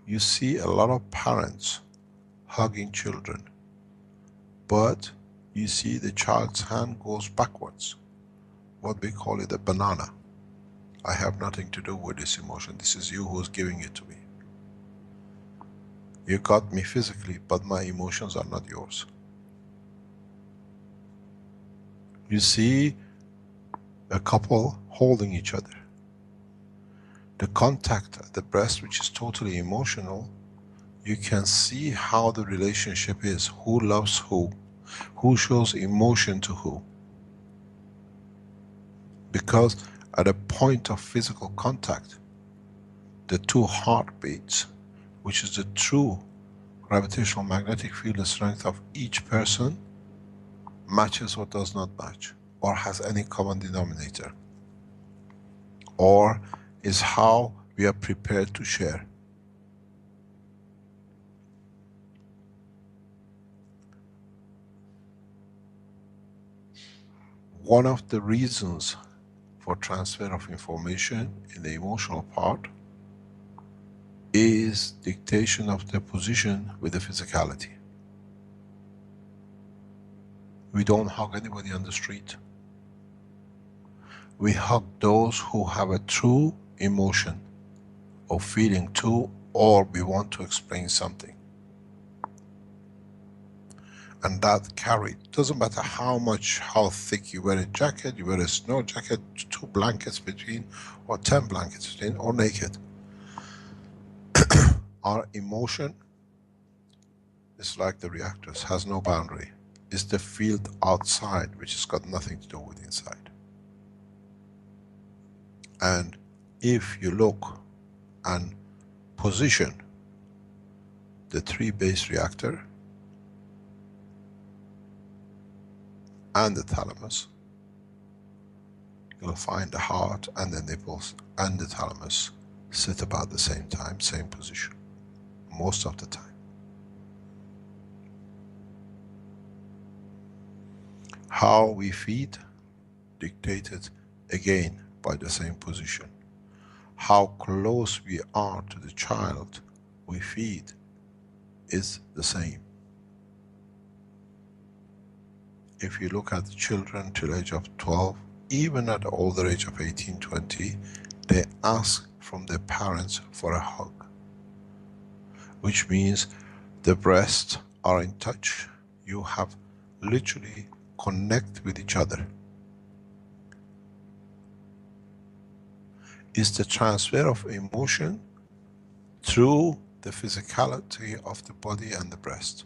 S4: You see a lot of parents hugging children, but you see the child's hand goes backwards. What we call it a banana. I have nothing to do with this emotion. This is you who's giving it to me. You got me physically, but my emotions are not yours. You see a couple holding each other. The contact at the breast, which is totally emotional, you can see how the relationship is, who loves who shows emotion to who. Because at a point of physical contact, the two heartbeats, which is the true gravitational magnetic field strength of each person, matches or does not match, or has any common denominator, or is how we are prepared to share. One of the reasons for transfer of information in the emotional part is dictation of the position with the physicality. We don't hug anybody on the street. We hug those who have a true emotion or feeling too, or we want to explain something. And that carried, doesn't matter how thick you wear a jacket, you wear a snow jacket, 2 blankets between, or 10 blankets between, or naked. Our emotion is like the reactors, has no boundary. It's the field outside, which has got nothing to do with inside. And if you look and position the 3 base reactor and the thalamus, you'll find the heart and the nipples and the thalamus sit about the same time, same position, most of the time. How we feed, dictated again by the same position. How close we are to the child we feed is the same. If you look at the children till age of 12, even at the older age of 18, 20, they ask from their parents for a hug. Which means the breasts are in touch. You have literally connect with each other. It's the transfer of emotion through the physicality of the body and the breast.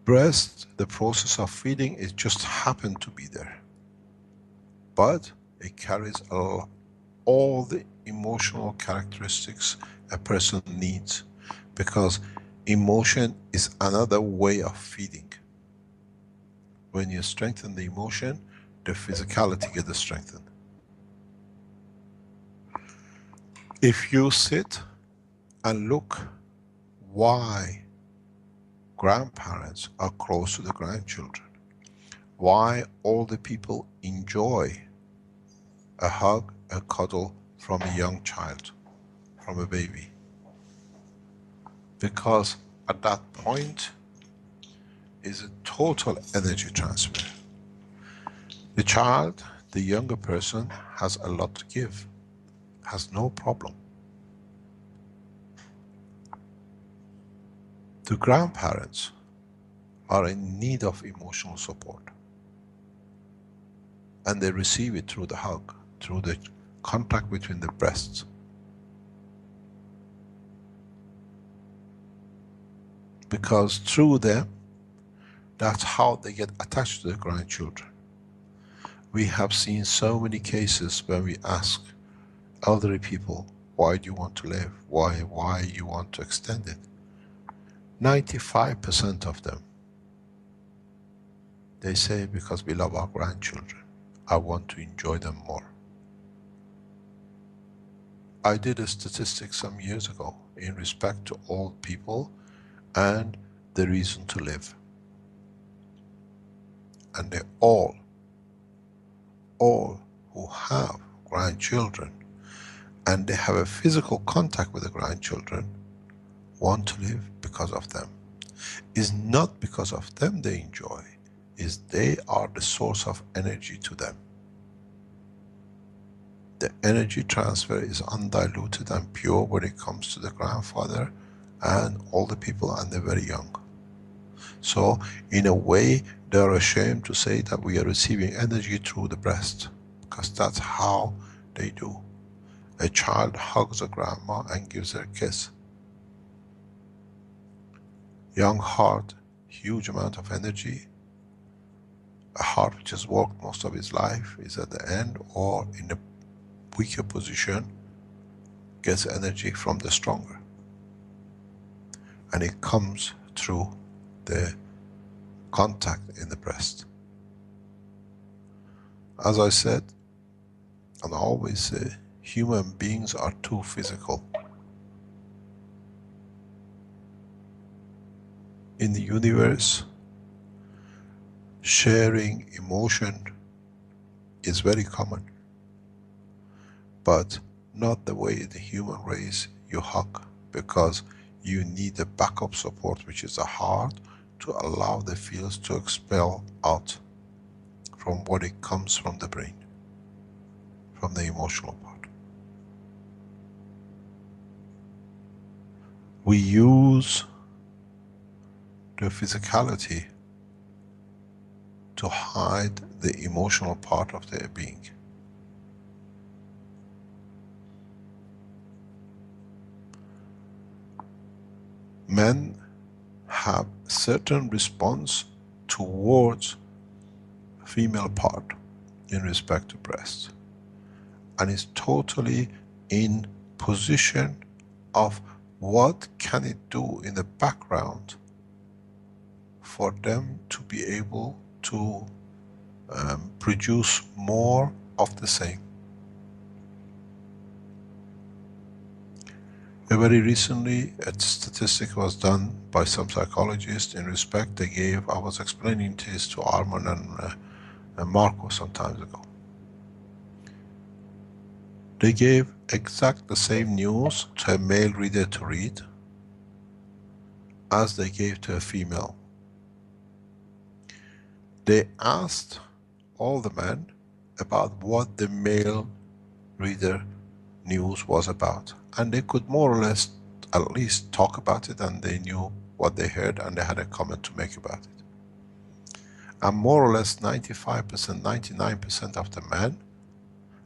S4: Breast, the process of feeding, it just happened to be there. But it carries all the emotional characteristics a person needs. Because Emotion is another way of feeding. When you strengthen the emotion, the physicality gets strengthened. If you sit and look why grandparents are close to the grandchildren, why all the people enjoy a hug, a cuddle from a young child, from a baby. Because at that point is a total energy transfer. The child, the younger person, has a lot to give, has no problem. The grandparents are in need of emotional support. And they receive it through the hug, through the contact between the breasts. Because through them, that's how they get attached to the grandchildren. We have seen so many cases when we ask elderly people, why do you want to live? Why you want to extend it? 95% of them, they say, because we love our grandchildren. I want to enjoy them more. I did a statistic some years ago in respect to old people and the reason to live. And they all who have grandchildren and they have a physical contact with the grandchildren want to live because of them. It's not because of them they enjoy, is they are the source of energy to them. The energy transfer is undiluted and pure when it comes to the grandfather and all the people, and they're very young. So in a way, they are ashamed to say that we are receiving energy through the breast, because that's how they do. A child hugs a grandma and gives her a kiss. Young heart, huge amount of energy. A heart which has worked most of its life is at the end or in a weaker position, gets energy from the stronger. And it comes through the contact in the breast. As I said, and I always say, human beings are too physical. In the universe, sharing emotion is very common, but not the way the human race you hug, because you need a backup support, which is the heart, to allow the feels to expel out from what it comes from the brain, from the emotional part. We use the physicality to hide the emotional part of their being. Men have certain response towards female part in respect to breast, and is totally in position of what can it do in the background for them to be able to produce more of the same. Very recently, a statistic was done by some psychologists in respect they gave. I was explaining this to Arman and Marco some time ago. They gave exact the same news to a male reader to read as they gave to a female. They asked all the men about what the male reader news was about, and they could more or less at least talk about it, and they knew what they heard and they had a comment to make about it. And more or less 95%, 99% of the men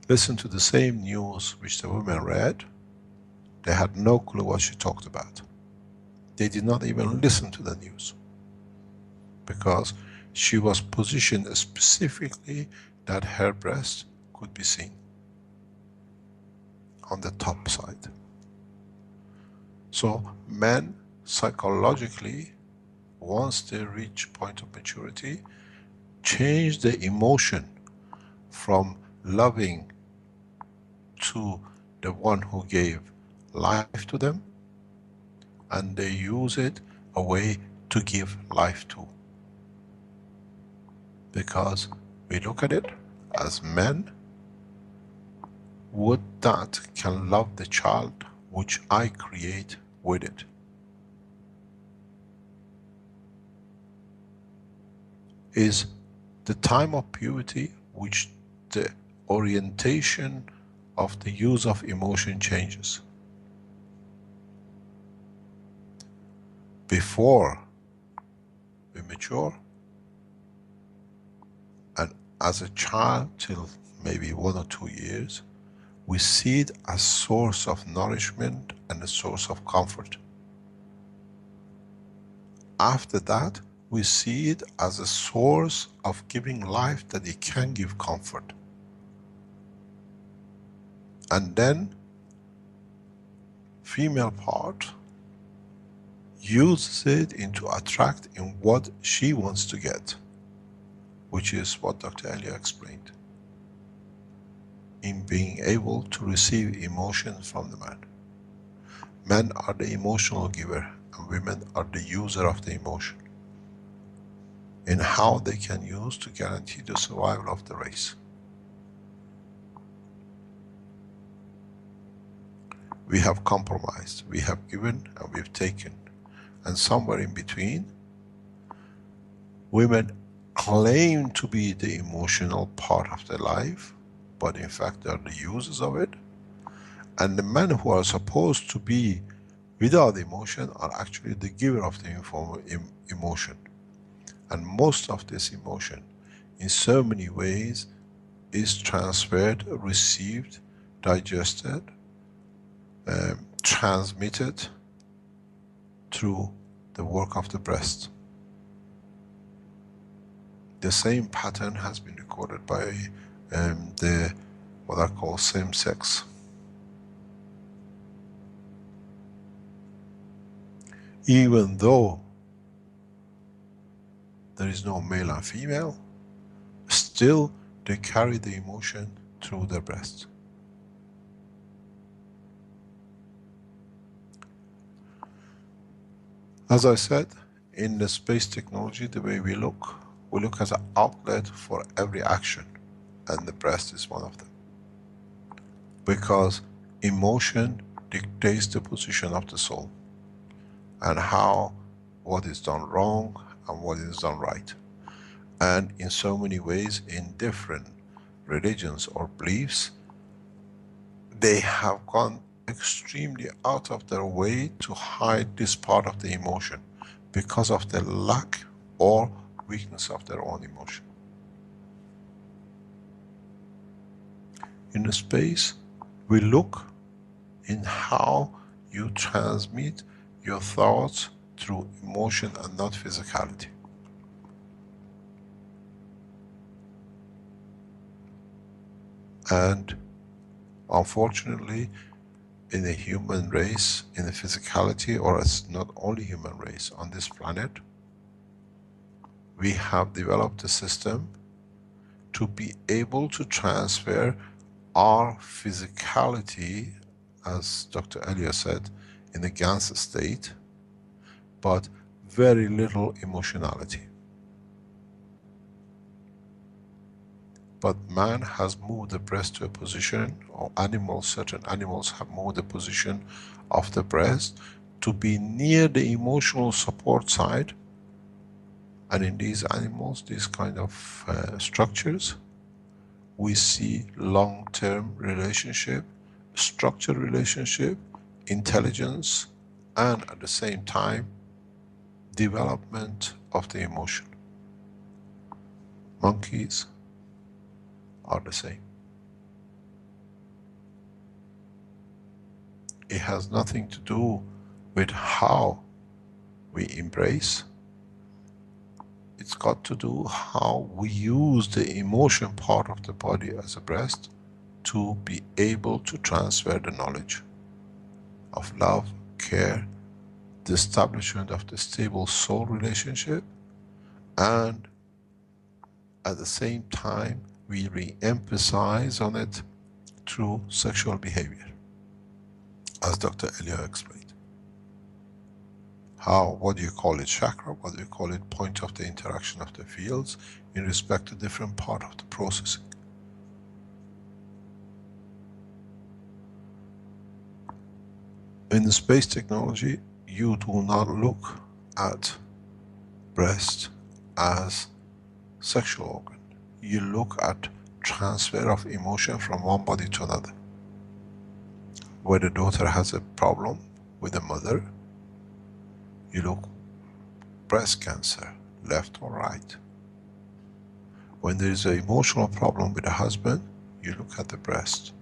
S4: listened to the same news which the women read. They had no clue what she talked about. They did not even listen to the news, because she was positioned specifically that her breast could be seen on the top side. So men psychologically, once they reach point of maturity, change the emotion from loving to the one who gave life to them, and they use it a way to give life to. Because we look at it as men, would that can love the child which I create with it. Is the time of puberty which the orientation of the use of emotion changes. Before we mature, and as a child till maybe 1 or 2 years, we see it as source of nourishment and a source of comfort. After that, we see it as a source of giving life, that it can give comfort. And then, female part uses it into attract in what she wants to get, which is what Dr. Elia explained, in being able to receive emotions from the man. Men are the emotional giver, and women are the user of the emotion, in how they can use to guarantee the survival of the race. We have compromised, we have given and we've taken, and somewhere in between, women claim to be the emotional part of their life, but in fact they are the users of it, and the men who are supposed to be without emotion are actually the giver of the emotion. And most of this emotion, in so many ways, is transferred, received, digested, transmitted through the work of the breast. The same pattern has been recorded by the what I call same sex. Even though there is no male and female, still they carry the emotion through their breast. As I said, in the space technology, the way we look as an outlet for every action, and the breast is one of them. Because emotion dictates the position of the soul, and how, what is done wrong and what is done right. And in so many ways, in different religions or beliefs, they have gone extremely out of their way to hide this part of the emotion, because of the lack or weakness of their own emotion. In the space, we look in how you transmit your thoughts through emotion and not physicality. And unfortunately, in the human race, in the physicality, or it's not only human race, on this planet, we have developed a system to be able to transfer our physicality, as Dr. Elia said, in a GANS state, but very little emotionality. But man has moved the breast to a position, or animals, certain animals have moved the position of the breast to be near the emotional support side. And in these animals, these kind of structures, we see long-term relationship, structured relationship, intelligence, and at the same time, development of the emotion. Monkeys are the same. It has nothing to do with how we embrace. It's got to do how we use the emotion part of the body as a breast to be able to transfer the knowledge of love, care, the establishment of the stable soul relationship, and at the same time we re-emphasize on it through sexual behavior, as Dr. Elia explained. How, what do you call it, chakra? What do you call it, point of the interaction of the fields in respect to different part of the processing. In the space technology, you do not look at breast as sexual organ. You look at transfer of emotion from one body to another. Where the daughter has a problem with the mother, you look breast cancer, left or right. When there is an emotional problem with the husband, you look at the breast.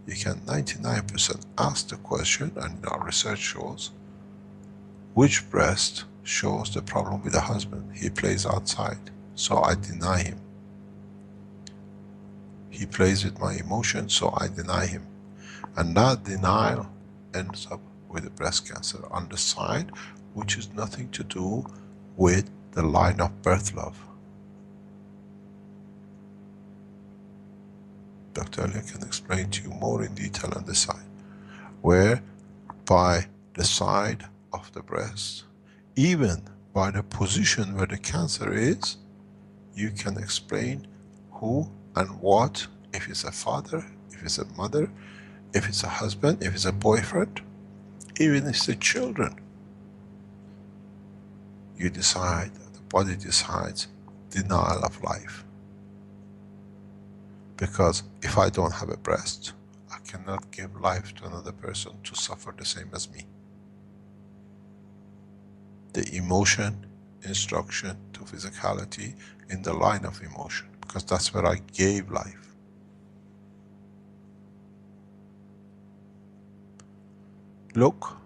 S4: You can 99% ask the question, and our research shows which breast shows the problem with the husband. He plays outside, so I deny him. He plays with my emotions, so I deny him. And that denial ends up with a breast cancer on the side, which is nothing to do with the line of birth love. Dr. Elia can explain to you more in detail on this side, where by the side of the breast, even by the position where the cancer is, you can explain who and what, if it's a father, if it's a mother, if it's a husband, if it's a boyfriend, even if it's the children. You decide, the body decides, denial of life. Because if I don't have a breast, I cannot give life to another person to suffer the same as me. The emotion, instruction to physicality in the line of emotion, because that's where I gave life. Look,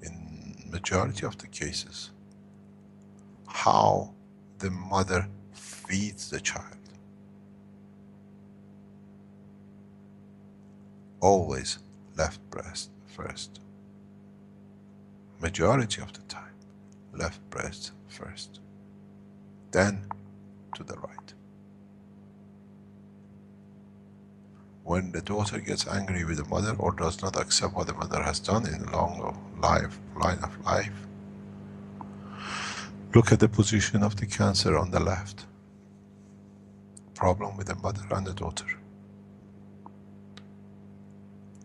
S4: in majority of the cases, how the mother feeds the child. Always left breast first. Majority of the time, left breast first. Then to the right. When the daughter gets angry with the mother or does not accept what the mother has done in the long line of life, look at the position of the cancer on the left. Problem with the mother and the daughter.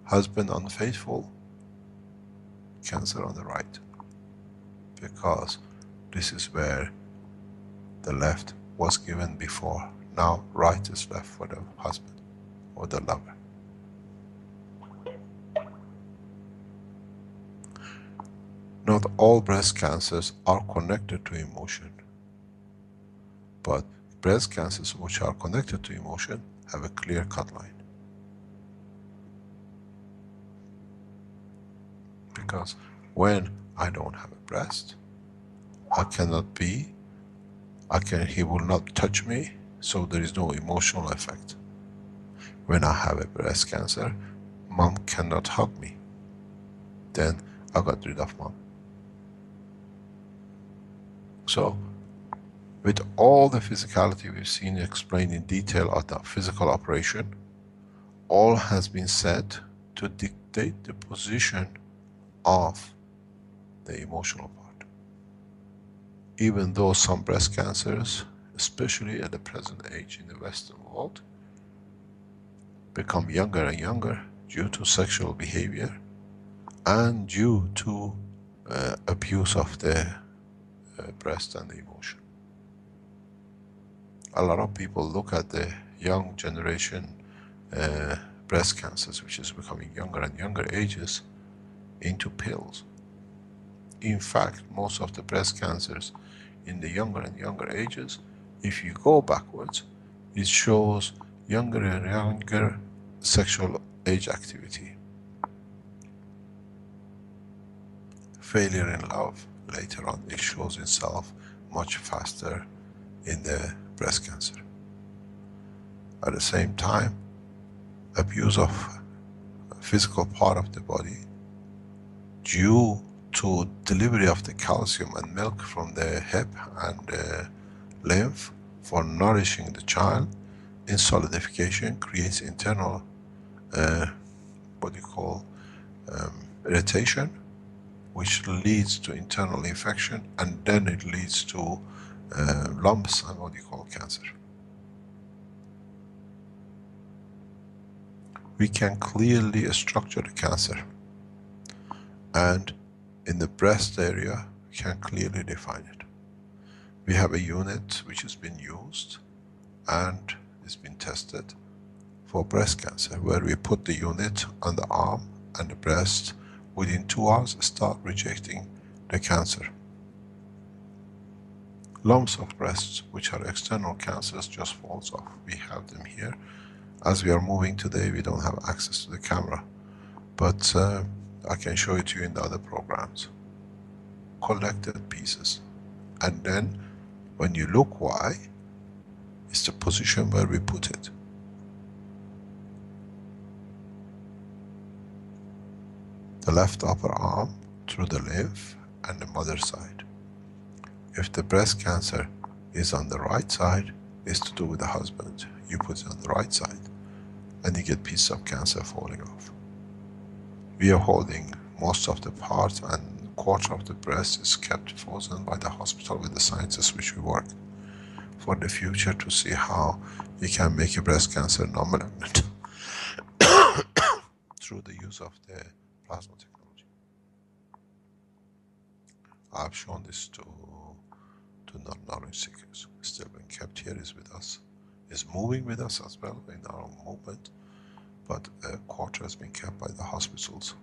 S4: Husband unfaithful, cancer on the right. Because this is where the left was given before. Now right is left for the husband or the lover. Not all breast cancers are connected to emotion. But breast cancers which are connected to emotion have a clear cut line. Because when I don't have a breast, I cannot be, he will not touch me, so there is no emotional effect. When I have a breast cancer, mom cannot hug me. Then I got rid of mom. So, with all the physicality we've seen explained in detail of the physical operation, all has been said to dictate the position of the emotional part. Even though some breast cancers, especially at the present age in the Western world, become younger and younger due to sexual behavior and due to abuse of the breast and the emotion. A lot of people look at the young generation breast cancers, which is becoming younger and younger ages, into pills. In fact, most of the breast cancers in the younger and younger ages, if you go backwards, it shows younger and younger sexual age activity. Failure in love, later on it shows itself much faster in the breast cancer. At the same time, abuse of a physical part of the body due to delivery of the calcium and milk from the hip and the lymph for nourishing the child. In solidification creates internal what you call irritation, which leads to internal infection, and then it leads to lumps and what you call cancer. We can clearly structure the cancer, and in the breast area we can clearly define it. We have a unit which has been used and it's been tested for breast cancer, where we put the unit on the arm and the breast, within 2 hours start rejecting the cancer. Lumps of breasts which are external cancers just falls off. We have them here. As we are moving today, we don't have access to the camera, but I can show it to you in the other programs. Collected pieces. And then when you look why, it's the position where we put it. The left upper arm through the lymph and the mother side. If the breast cancer is on the right side, it's to do with the husband. You put it on the right side and you get pieces of cancer falling off. We are holding most of the part, and quarter of the breast is kept frozen by the hospital with the scientists which we work for the future to see how we can make a breast cancer non-malignant through the use of the plasma technology. I've shown this to non-knowledge seekers. Still been kept here, is with us, is moving with us as well in our movement, but a quarter has been kept by the hospitals.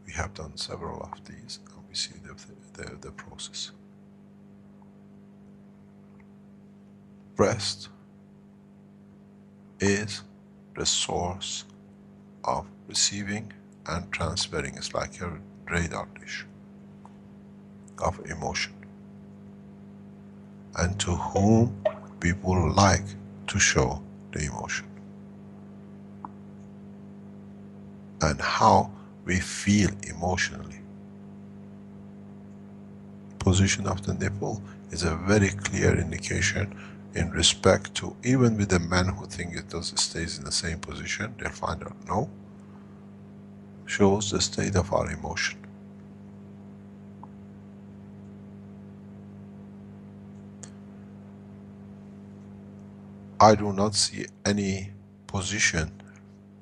S4: We have done several of these and we see the process. Breast is the source of receiving and transferring. It's like a radar dish of emotion, and to whom we would like to show the emotion, and how we feel emotionally. Position of the nipple is a very clear indication in respect to, even with the men who think it stays in the same position, they'll find out no, shows the state of our emotion. I do not see any position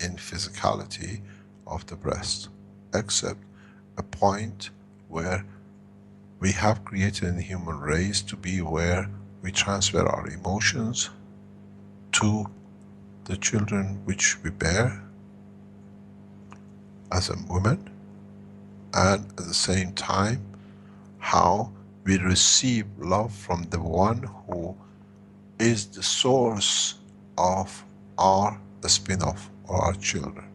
S4: in physicality of the breast, except a point where we have created in the human race to be where we transfer our emotions to the children which we bear as a woman, and at the same time how we receive love from the one who is the source of our spin-off or our children.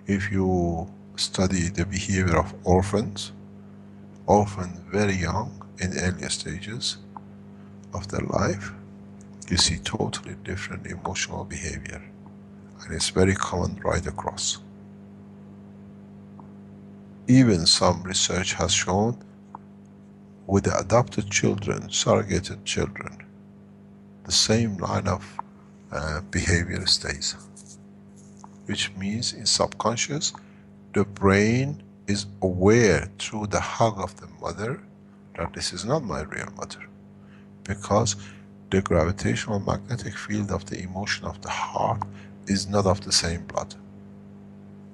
S4: If you study the behavior of orphans very young in earlier stages of their life, you see totally different emotional behavior, and it's very common right across. Even some research has shown with the adopted children, surrogated children, the same line of behavior stays, which means in subconscious the brain is aware through the hug of the mother that this is not my real mother, because the gravitational magnetic field of the emotion of the heart is not of the same blood,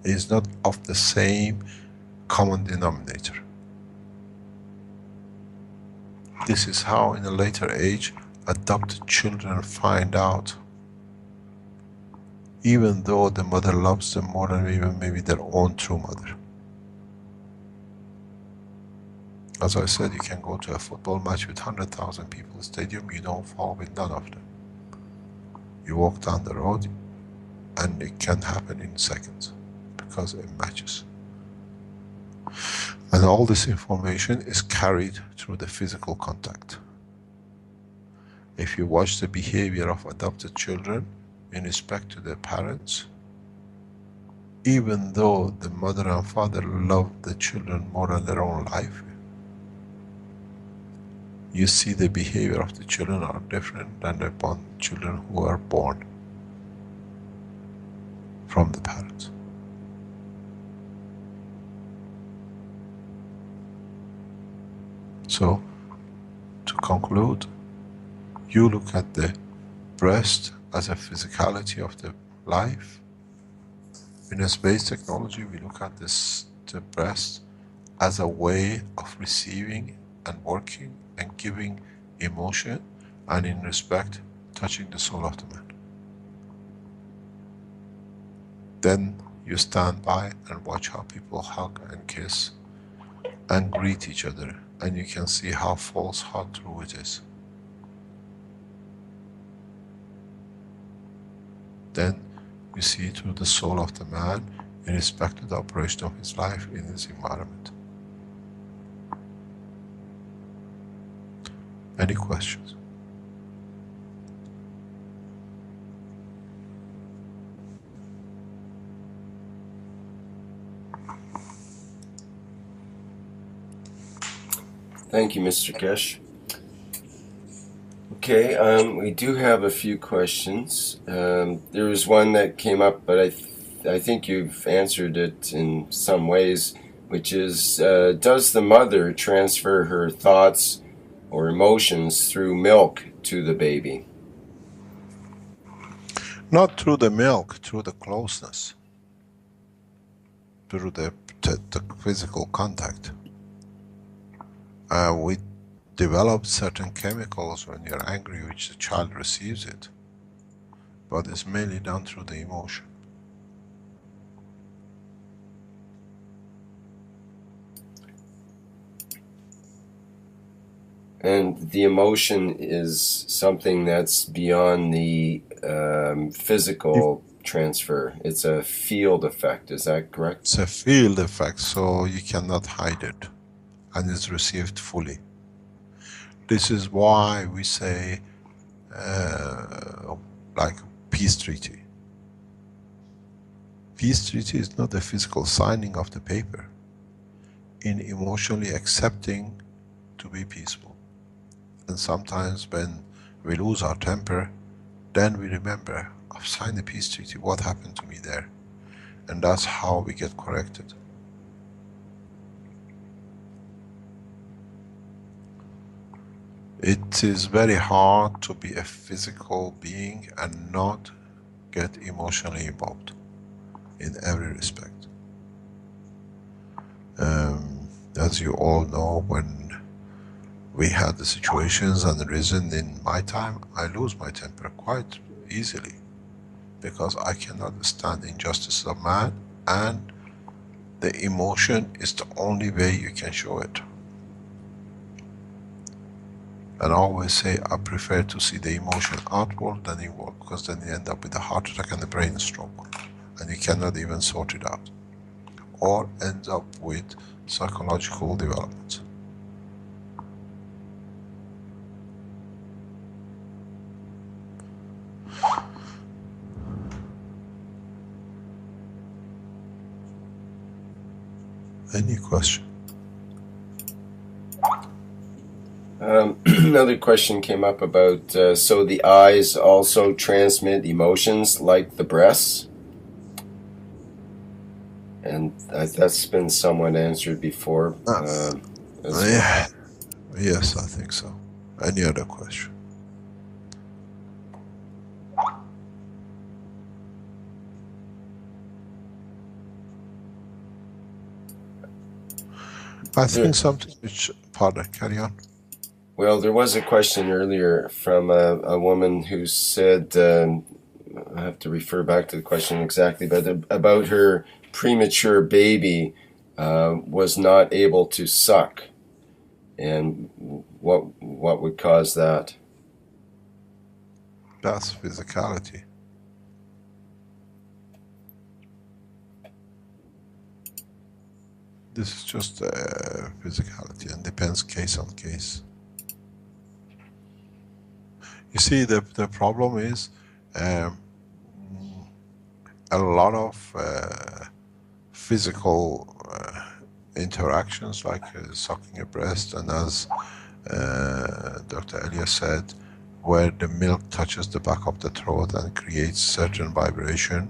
S4: is not of the same common denominator. This is how in a later age adopted children find out, even though the mother loves them more than even maybe their own true mother. As I said, you can go to a football match with 100,000 people in the stadium, you don't fall with none of them. You walk down the road and it can happen in seconds because it matches. And all this information is carried through the physical contact. If you watch the behavior of adopted children in respect to their parents, even though the mother and father love the children more than their own life, you see the behavior of the children are different than the children who are born from the parents. So, to conclude, you look at the breast as a physicality of the life. In a space technology, we look at the breast as a way of receiving and working and giving emotion, and in respect, touching the soul of the man. Then you stand by and watch how people hug and kiss and greet each other, and you can see how false, how true it is. Then you see through the soul of the man in respect to the operation of his life in his environment. Any questions?
S1: Thank you, Mr. Keshe. Okay, we do have a few questions. There was one that came up, but I think you've answered it in some ways, which is, does the mother transfer her thoughts or emotions through milk to the baby?
S4: Not through the milk, through the closeness, through the physical contact. We develop certain chemicals when you're angry, which the child receives it, but it's mainly done through the emotion.
S1: And the emotion is something that's beyond the physical transfer. It's a field effect, is that correct?
S4: It's a field effect, so you cannot hide it, and it's received fully. This is why we say, like peace treaty. Peace treaty is not a physical signing of the paper, in emotionally accepting to be peaceful. And sometimes when we lose our temper, then we remember, I've signed a peace treaty, what happened to me there? And that's how we get corrected. It is very hard to be a physical being and not get emotionally involved in every respect. As you all know, when we had the situations and the reason in my time, I lose my temper quite easily, because I cannot stand injustice of man, and the emotion is the only way you can show it. And I always say, I prefer to see the emotion outward than inward, because then you end up with a heart attack and a brain stroke, and you cannot even sort it out, or end up with psychological developments. Any question?
S1: Another question came up about, so the eyes also transmit emotions like the breasts? And that's been somewhat answered before.
S4: Yeah. Yes, I think so. Any other question? I think something which, pardon, carry on.
S1: Well, there was a question earlier from a woman who said, I have to refer back to the question exactly, but about her premature baby was not able to suck, and what would cause that?
S4: That's physicality. This is just physicality, and depends case on case. You see, the problem is, a lot of physical interactions, like sucking a breast, and as Dr. Elias said, where the milk touches the back of the throat and creates certain vibration,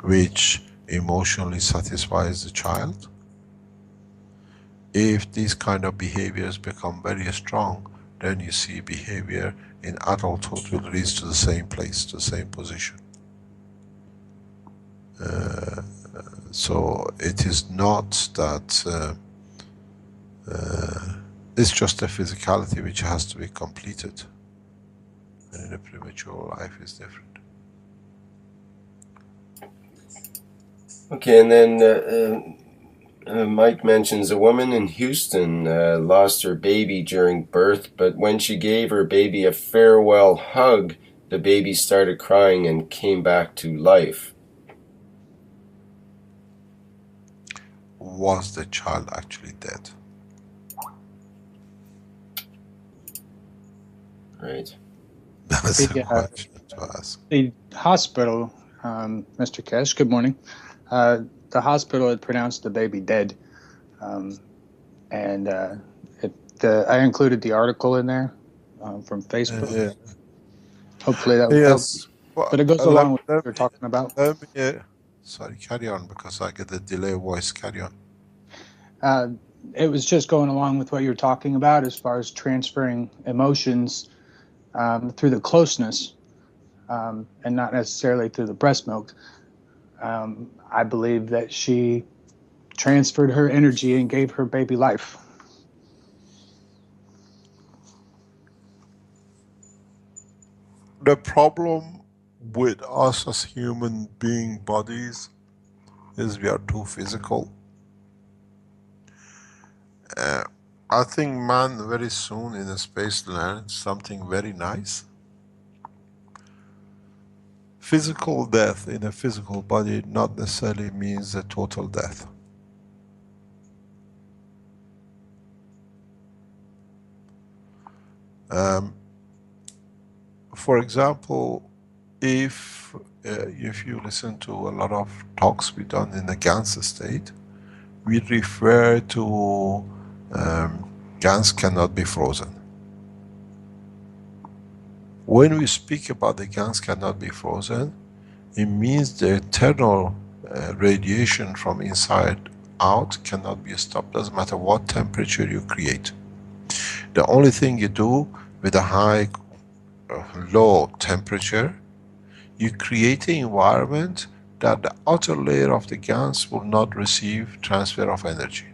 S4: which emotionally satisfies the child. If these kind of behaviors become very strong, then you see behavior in adulthood will reach to the same place, to the same position. So it is not that it's just a physicality which has to be completed. And in a premature life is different.
S1: Okay, and then Mike mentions a woman in Houston lost her baby during birth, but when she gave her baby a farewell hug, the baby started crying and came back to life.
S4: Was the child actually dead?
S1: Right.
S4: That's a question to ask.
S5: The hospital, Mr.Keshe, good morning. The hospital had pronounced the baby dead, and I included the article in there from Facebook.
S4: Yeah.
S5: Hopefully that will help. But it goes along with what you're talking about.
S4: Sorry, carry on, because I get a delay voice. Carry on.
S5: It was just going along with what you're talking about as far as transferring emotions through the closeness and not necessarily through the breast milk. I believe that she transferred her energy and gave her baby life.
S4: The problem with us as human being bodies is we are too physical. I think man very soon in space learns something very nice. Physical death in a physical body not necessarily means a total death. For example, if you listen to a lot of talks we done in the GANS state, we refer to GANS cannot be frozen. When we speak about the GANS cannot be frozen, it means the eternal radiation from inside out cannot be stopped. Doesn't matter what temperature you create. The only thing you do with a high, low temperature, you create an environment that the outer layer of the GANS will not receive transfer of energy.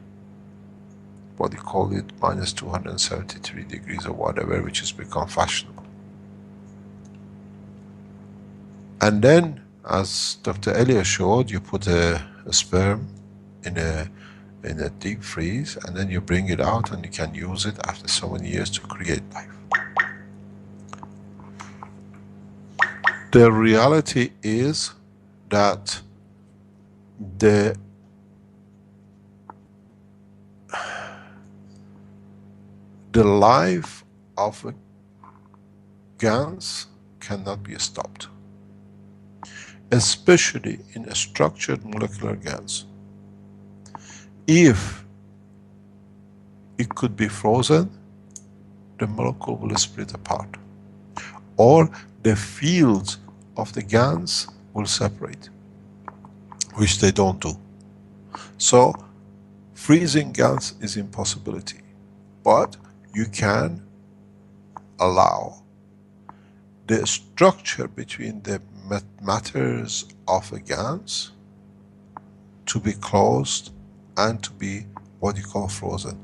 S4: What you call it, minus 273 degrees or whatever, which has become fashionable. And then, as Dr. Elias showed, you put a sperm in a deep freeze, and then you bring it out and you can use it after so many years to create life. The reality is that the life of a GANS cannot be stopped, especially in a structured molecular GANS. If it could be frozen, the molecule will split apart, or the fields of the GANS will separate, which they don't do. So freezing GANS is impossibility, but you can allow the structure between the matters of a GANS to be closed and to be what you call frozen.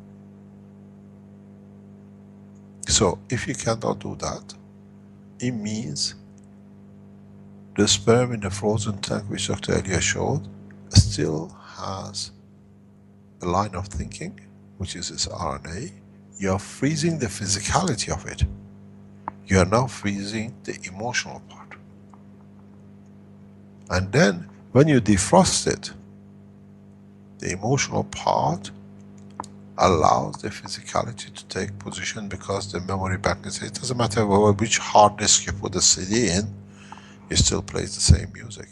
S4: So if you cannot do that, it means the sperm in the frozen tank, which Dr. Elias showed, still has a line of thinking, which is its RNA. You are freezing the physicality of it. You are now freezing the emotional part. And then, when you defrost it, the emotional part allows the physicality to take position, because the memory bank is, it doesn't matter which hard disk you put the CD in, it still plays the same music.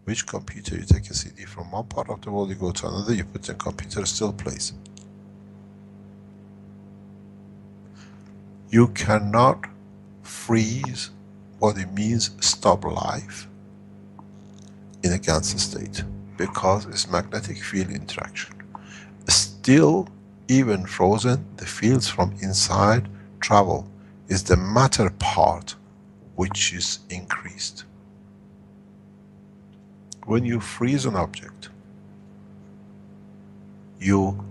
S4: Which computer? You take a CD from one part of the world, you go to another, you put in computer, still plays. You cannot freeze what it means stop life in a Gans state, because it's magnetic field interaction. Still, even frozen, the fields from inside travel. Is the matter part which is increased. When you freeze an object, you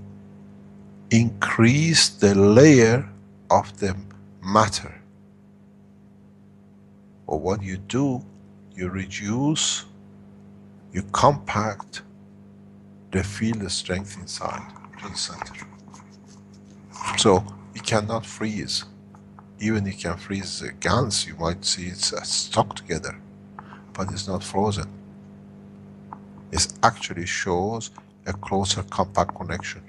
S4: increase the layer of the matter. Or what you do, you reduce, you compact the field strength inside to the center. So you cannot freeze. Even you can freeze Gans, you might see it's stuck together, but it's not frozen. It actually shows a closer compact connection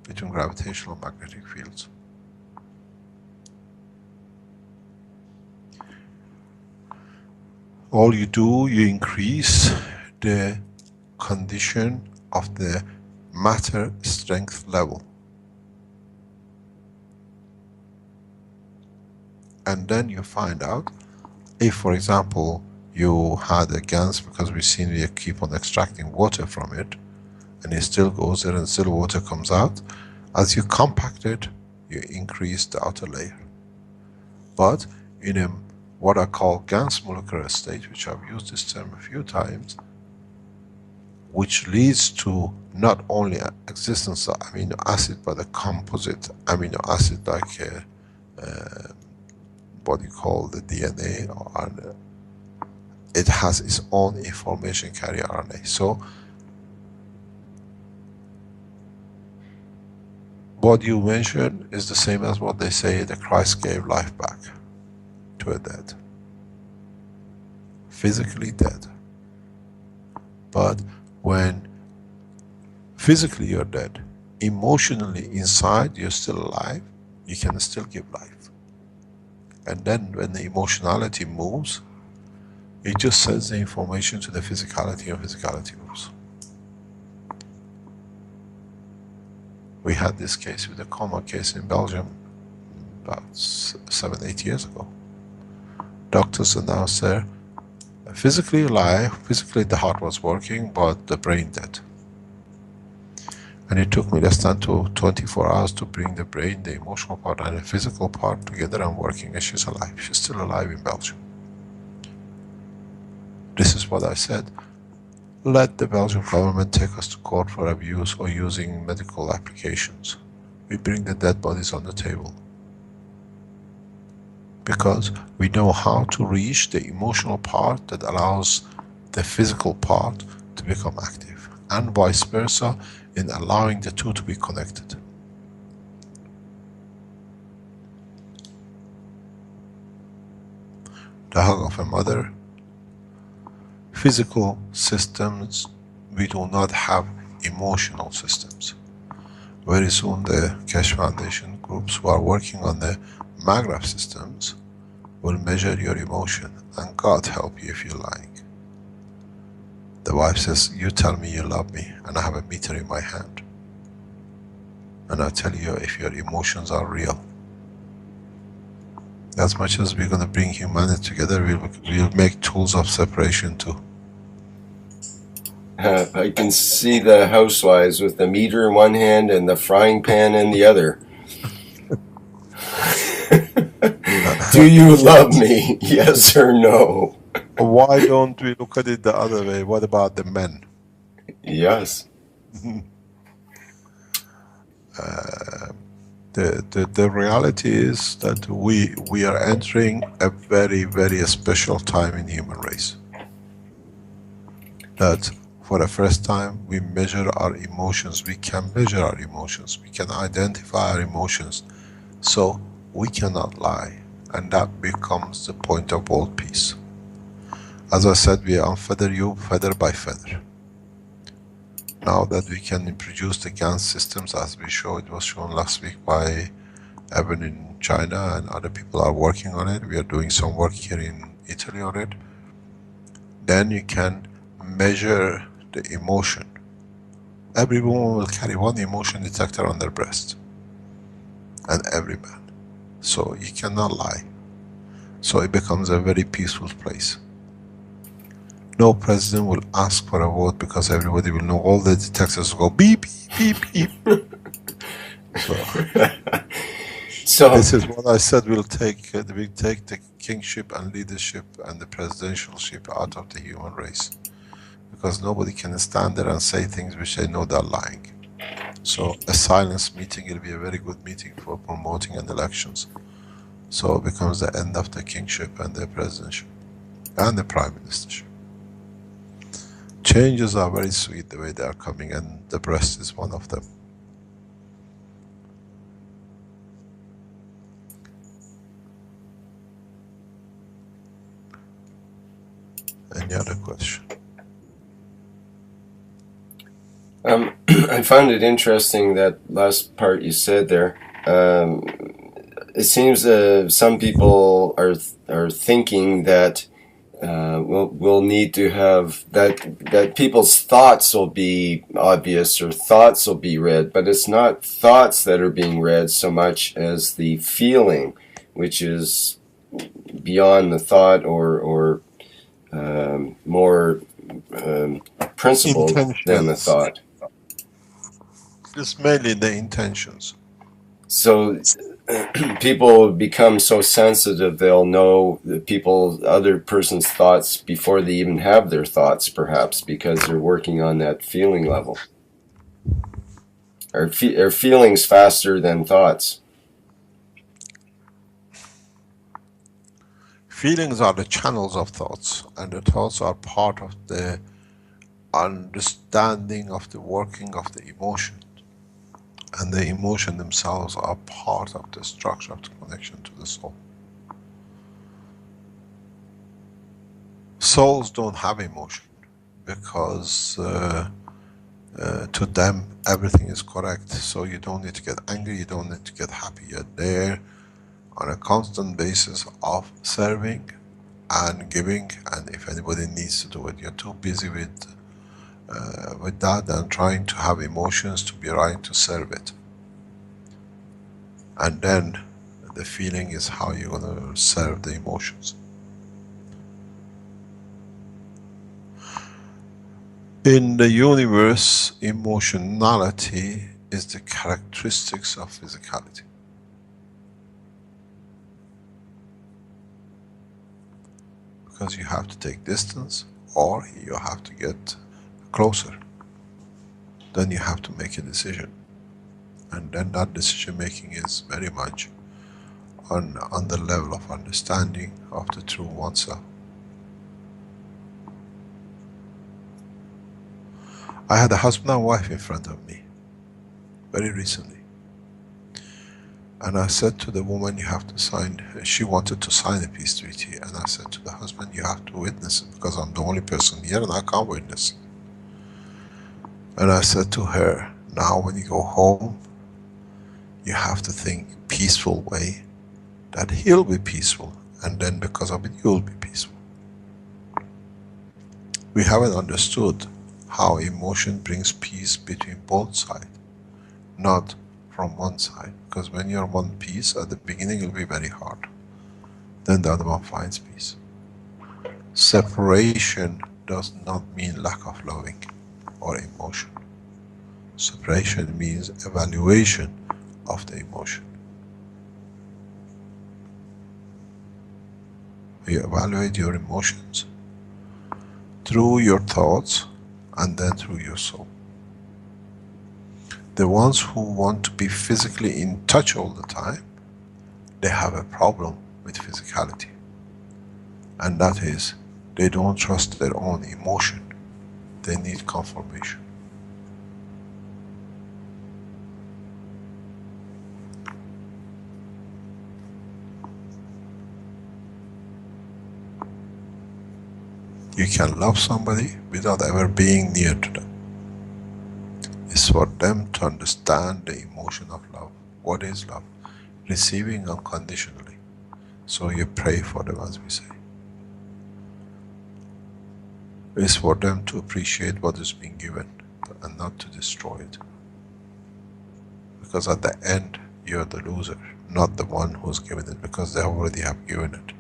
S4: between gravitational and magnetic fields. All you do, you increase the condition of the matter strength level. And then you find out, if for example, you had a Gans, because we've seen we keep on extracting water from it, and it still goes there and still water comes out, as you compact it, you increase the outer layer. But in a what I call Gans molecular state, which I've used this term a few times, which leads to not only existence of amino acid, but a composite amino acid like what you call the DNA, or RNA. It has its own information carrier RNA. So what you mentioned is the same as what they say that Christ gave life back to a dead. Physically dead. But when physically you're dead, emotionally inside you're still alive, you can still give life. And then when the emotionality moves, it just sends the information to the physicality, and physicality moves. We had this case with a coma case in Belgium about 7-8 years ago. Doctors announced there, physically alive, physically the heart was working, but the brain dead. And it took me less than 24 hours to bring the brain, the emotional part and the physical part together and working, and she's alive. She's still alive in Belgium. This is what I said. Let the Belgian government take us to court for abuse or using medical applications. We bring the dead bodies on the table. Because we know how to reach the emotional part that allows the physical part to become active, and vice versa, in allowing the two to be connected. The hug of a mother. Physical systems, we do not have emotional systems. Very soon the Keshe Foundation groups who are working on the Magrav systems will measure your emotion, and God help you if you're lying. The wife says, you tell me you love me, and I have a meter in my hand. And I tell you if your emotions are real. As much as we're going to bring humanity together, we'll make tools of separation too.
S1: I can see the housewives with the meter in one hand and the frying pan in the other. Do you love me? Yes or no?
S4: Why don't we look at it the other way? What about the men?
S1: Yes.
S4: The reality is that we are entering a very, very special time in human race. That for the first time we measure our emotions. We can measure our emotions. We can identify our emotions. So we cannot lie. And that becomes the point of world peace. As I said, we unfeather you feather by feather. Now that we can produce the Gans systems, as we showed, it was shown last week by Evan in China, and other people are working on it. We are doing some work here in Italy on it. Then you can measure the emotion. Every woman will carry one emotion detector on their breast, and every man. So you cannot lie. So it becomes a very peaceful place. No president will ask for a vote because everybody will know, all the detectors will go beep, beep, beep, beep. So this is what I said, we'll take the kingship and leadership and the presidentialship out of the human race. Because nobody can stand there and say things which they know they're lying. So a silence meeting will be a very good meeting for promoting an elections. So it becomes the end of the kingship and the presidentship and the prime ministership. Changes are very sweet the way they are coming, and the breast is one of them. Any other question?
S1: I found it interesting, that last part you said there. It seems some people are thinking that we'll need to have that people's thoughts will be obvious, or thoughts will be read, but it's not thoughts that are being read so much as the feeling, which is beyond the thought, or more principled than the thought.
S4: It's mainly the intentions.
S1: So people become so sensitive, they'll know the other person's thoughts before they even have their thoughts, perhaps, because they're working on that feeling level. Are feelings faster than thoughts?
S4: Feelings are the channels of thoughts, and the thoughts are part of the understanding of the working of the emotion. And the emotion themselves are part of the structure of the connection to the soul. Souls don't have emotion because to them everything is correct. So you don't need to get angry, you don't need to get happy. You're there on a constant basis of serving and giving, and if anybody needs to do it, you're too busy with that and trying to have emotions to be trying to serve it. And then the feeling is how you're going to serve the emotions. In the universe, emotionality is the characteristics of physicality. Because you have to take distance, or you have to get closer. Then you have to make a decision. And then that decision making is very much on the level of understanding of the true oneself. I had a husband and wife in front of me very recently. And I said to the woman, you have to sign, she wanted to sign a peace treaty. And I said to the husband, you have to witness it, because I'm the only person here and I can't witness it. And I said to her, now when you go home, you have to think peaceful way, that he'll be peaceful, and then because of it you'll be peaceful. We haven't understood how emotion brings peace between both sides, not from one side. Because when you're one piece, at the beginning it'll be very hard. Then the other one finds peace. Separation does not mean lack of loving or emotion. Separation means evaluation of the emotion. You evaluate your emotions through your thoughts and then through your soul. The ones who want to be physically in touch all the time, they have a problem with physicality. And that is, they don't trust their own emotion. They need confirmation. You can love somebody without ever being near to them. It's for them to understand the emotion of love. What is love? Receiving unconditionally. So you pray for them, as we say. It's for them to appreciate what is being given and not to destroy it. Because at the end, you're the loser, not the one who's given it, because they already have given it.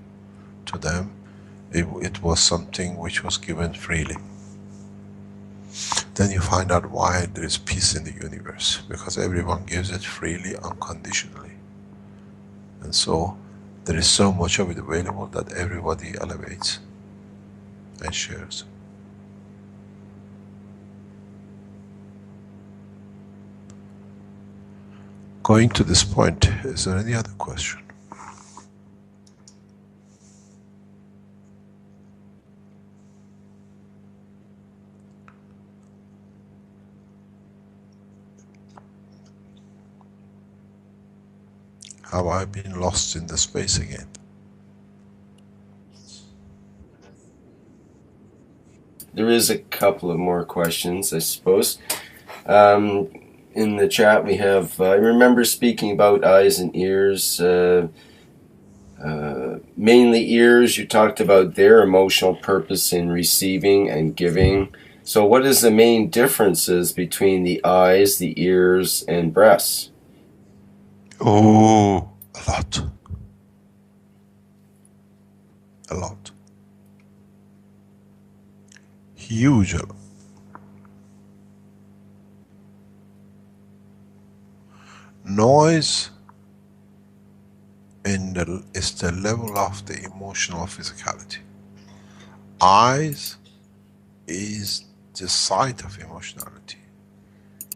S4: To them, it was something which was given freely. Then you find out why there is peace in the universe, because everyone gives it freely, unconditionally. And so, there is so much of it available that everybody elevates and shares. Going to this point, is there any other question? Have I been lost in the space again?
S1: There is a couple of more questions, I suppose. In the chat we have, I remember speaking about eyes and ears, mainly ears. You talked about their emotional purpose in receiving and giving. So what is the main differences between the eyes, the ears, and breasts?
S4: Oh, a lot. A lot. Huge. Noise is the level of the emotional physicality. Eyes is the sight of emotionality.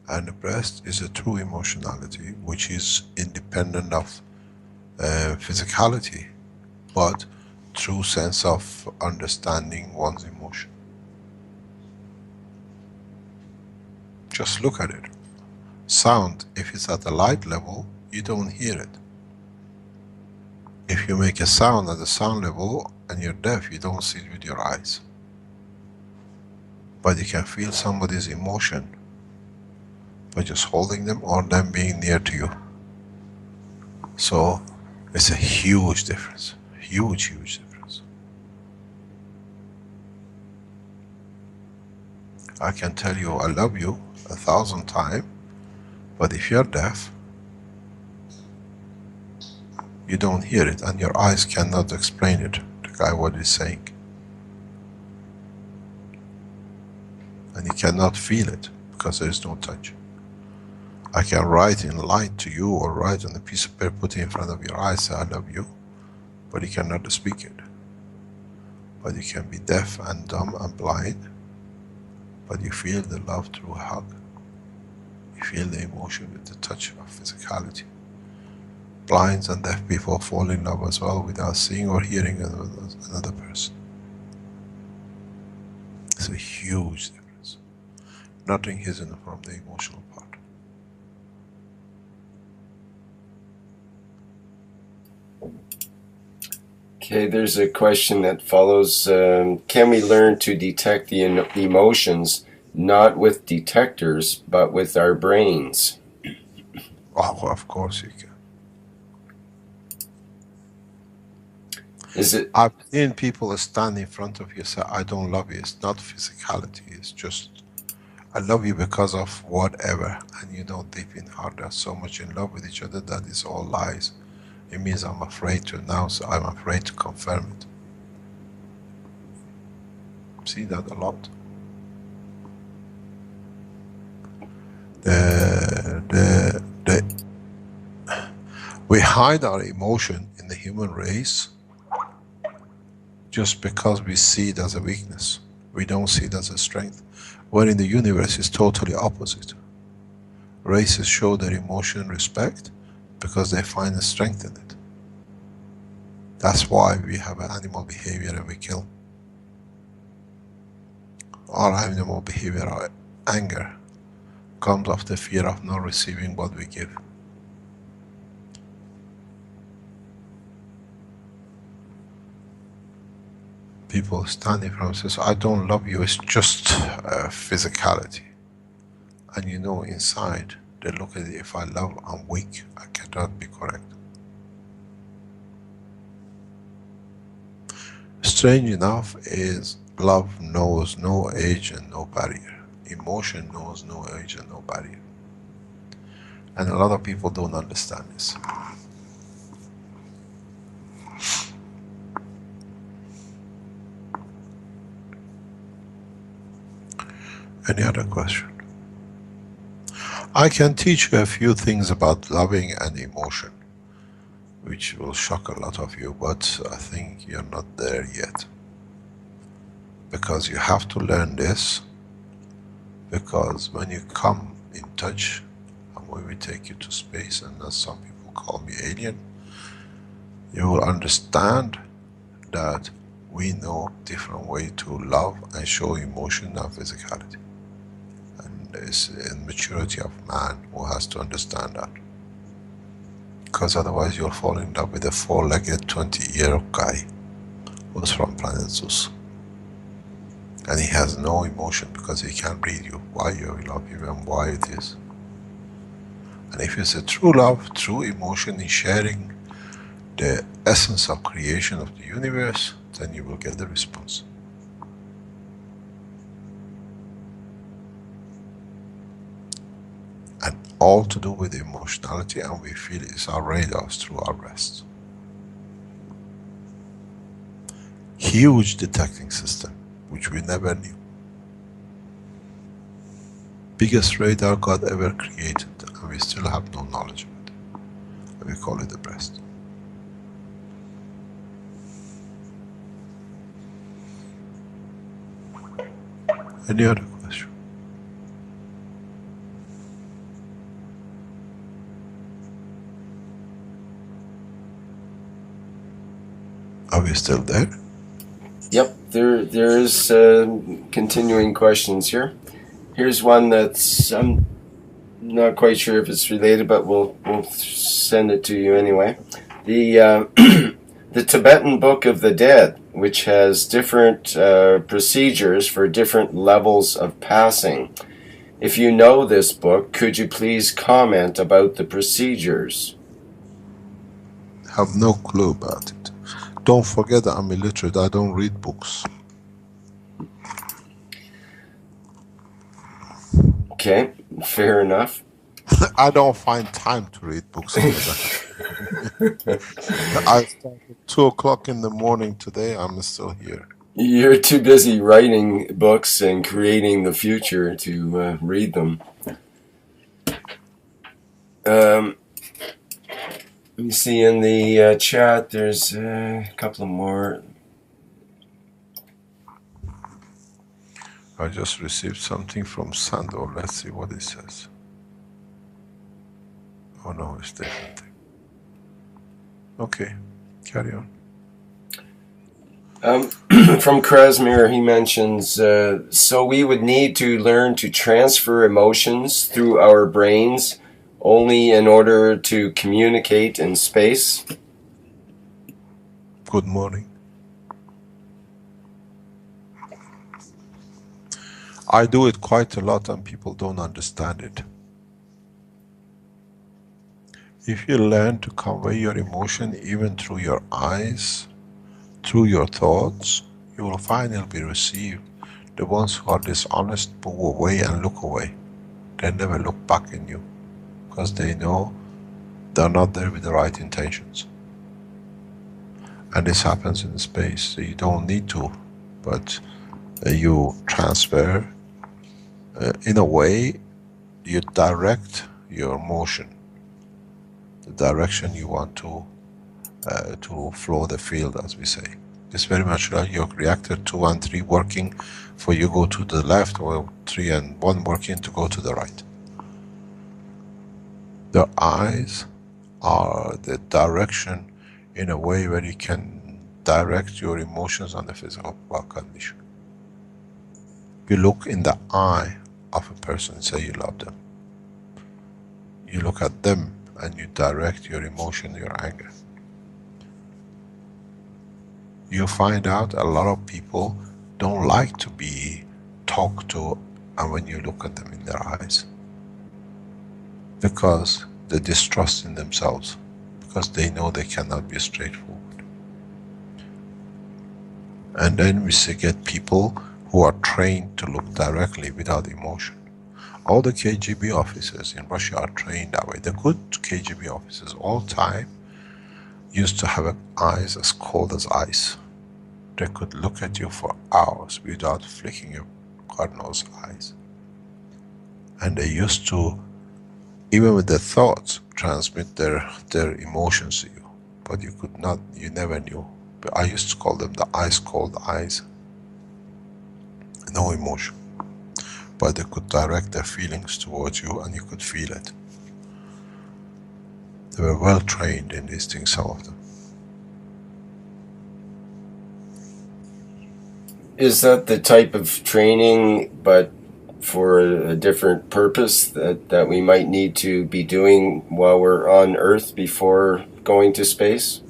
S4: And the breast is a true emotionality, which is independent of physicality, but true sense of understanding one's emotion. Just look at it. Sound, if it's at the light level, you don't hear it. If you make a sound at the sound level and you're deaf, you don't see it with your eyes. But you can feel somebody's emotion by just holding them or them being near to you. So it's a huge difference. Huge, huge difference. I can tell you I love you 1,000 times, but if you're deaf, you don't hear it and your eyes cannot explain it to the guy what he's saying. And you cannot feel it because there is no touch. I can write in light to you or write on a piece of paper, put it in front of your eyes, say I love you, but you cannot speak it. But you can be deaf and dumb and blind, but you feel the love through a hug. You feel the emotion with the touch of physicality. Blind and deaf people fall in love as well without seeing or hearing another person. It's a huge difference. Nothing hidden from the emotional part.
S1: Okay, there's a question that follows. Can we learn to detect the emotions not with detectors, but with our brains?
S4: Oh, of course you can.
S1: Is it?
S4: I've seen people stand in front of you and say, I don't love you. It's not physicality, it's just, I love you because of whatever. And you know deep in heart they're so much in love with each other that it's all lies. It means I'm afraid to announce, I'm afraid to confirm it. See that a lot. We hide our emotion in the human race just because we see it as a weakness. We don't see it as a strength. When in the universe it's totally opposite. Races show their emotion respect because they find a strength in it. That's why we have an animal behavior and we kill. Our animal behavior, our anger, comes of the fear of not receiving what we give. People standing from says, I don't love you, it's just physicality. And you know inside, they look at it, if I love, I'm weak, I cannot be correct. Strange enough is, Love knows no age and no barrier. Emotion knows no age and no barrier. And a lot of people don't understand this. Any other question? I can teach you a few things about loving and emotion, which will shock a lot of you, but I think you're not there yet. Because you have to learn this, because when you come in touch, and when we take you to space, and as some people call me alien, you will understand that we know different way to love and show emotion and physicality. And it's a maturity of man who has to understand that. Because otherwise you'll fall in love with a 4-legged 20-year-old guy who's from planet Zeus. And he has no emotion because he can't read you, why you love him and why it is. And if it's a true love, true emotion in sharing the essence of creation of the universe, then you will get the response. And all to do with emotionality, and we feel it's our radars through our breasts. Huge detecting system, which we never knew. Biggest radar God ever created, and we still have no knowledge of it. And we call it the breast. Any other question? Are we still there?
S1: Yep, there is continuing questions here. Here's one that's I'm not quite sure if it's related, but we'll send it to you anyway. The the Tibetan Book of the Dead, which has different procedures for different levels of passing. If you know this book, could you please comment about the procedures?
S4: Have no clue about it. Don't forget that I'm illiterate, I don't read books.
S1: Okay, fair enough.
S4: I don't find time to read books. I started 2 o'clock in the morning today, I'm still here.
S1: You're too busy writing books and creating the future to read them. Let me see in the chat, there's a couple of more.
S4: I just received something from Sandor. Let's see what it says. Oh no, it's different thing. Okay, carry on.
S1: From Krasmir, he mentions, so we would need to learn to transfer emotions through our brains only in order to communicate in space?
S4: Good morning. I do it quite a lot and people don't understand it. If you learn to convey your emotion even through your eyes, through your thoughts, you will find it'll be received. The ones who are dishonest move away and look away. They never look back in you because they know they're not there with the right intentions. And this happens in space, so you don't need to, but you transfer. In a way, you direct your motion, the direction you want to flow the field, as we say. It's very much like your reactor 2 and 3 working for you go to the left, or 3 and 1 working to go to the right. The eyes are the direction in a way where you can direct your emotions on the physical condition. You look in the eye of a person and say you love them. You look at them and you direct your emotion, your anger. You find out a lot of people don't like to be talked to, and when you look at them in their eyes, because they distrust in themselves, because they know they cannot be straightforward. And then we get people who are trained to look directly without emotion. All the KGB officers in Russia are trained that way. The good KGB officers all time used to have eyes as cold as ice. They could look at you for hours without flicking your God knows eyes. And they used to, even with their thoughts, transmit their emotions to you. But you could not, you never knew. But I used to call them the ice cold eyes. No emotion. But they could direct their feelings towards you and you could feel it. They were well trained in these things, some of them.
S1: Is that the type of training, but for a different purpose that we might need to be doing while we're on Earth before going to space?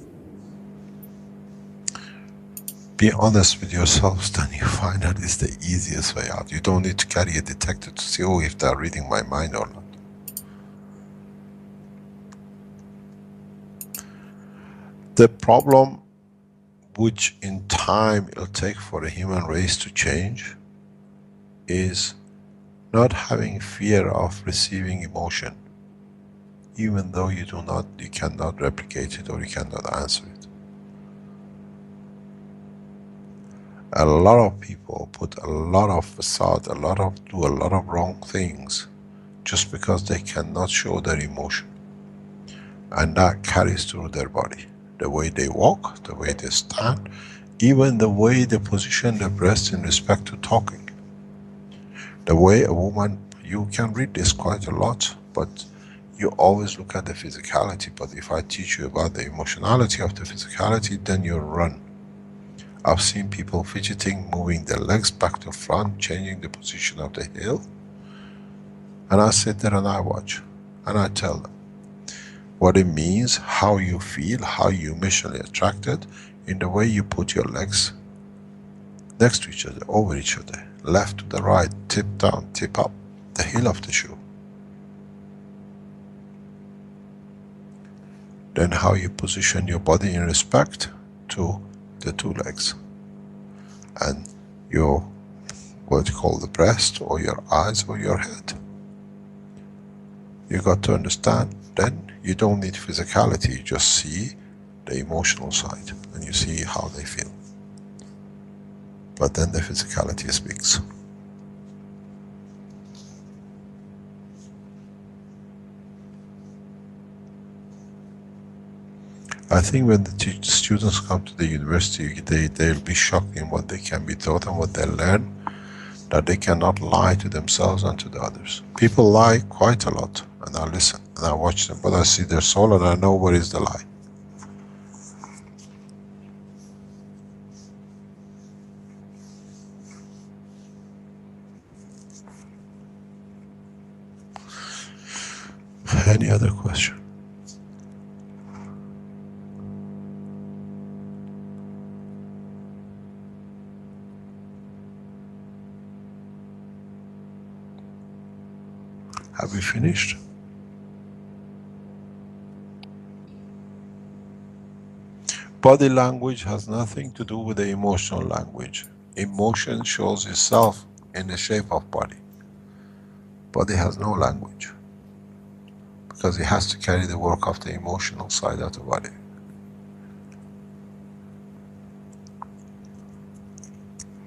S4: Be honest with yourselves, then you find that it's the easiest way out. You don't need to carry a detector to see, oh, if they're reading my mind or not. The problem, which in time it'll take for the human race to change, is not having fear of receiving emotion, even though you cannot replicate it or you cannot answer it. A lot of people put a lot of facade, do a lot of wrong things just because they cannot show their emotion. And that carries through their body. The way they walk, the way they stand, even the way they position their breast in respect to talking. The way a woman, you can read this quite a lot, but you always look at the physicality. But if I teach you about the emotionality of the physicality, then you'll run. I've seen people fidgeting, moving their legs back to front, changing the position of the heel. And I sit there and I watch. And I tell them what it means, how you feel, how you emotionally attracted, in the way you put your legs next to each other, over each other, left to the right, tip down, tip up, the heel of the shoe. Then how you position your body in respect to the two legs. And your, what you call the breast, or your eyes, or your head. You got to understand, then you don't need physicality, you just see the emotional side, and you see how they feel. But then the physicality speaks. I think when the students come to the university, they'll be shocked in what they can be taught and what they learn, that they cannot lie to themselves and to the others. People lie quite a lot, and I listen, and I watch them, but I see their soul and I know what is the lie. Any other question? Have we finished? Body language has nothing to do with the emotional language. Emotion shows itself in the shape of body. Body has no language, because it has to carry the work of the emotional side of the body.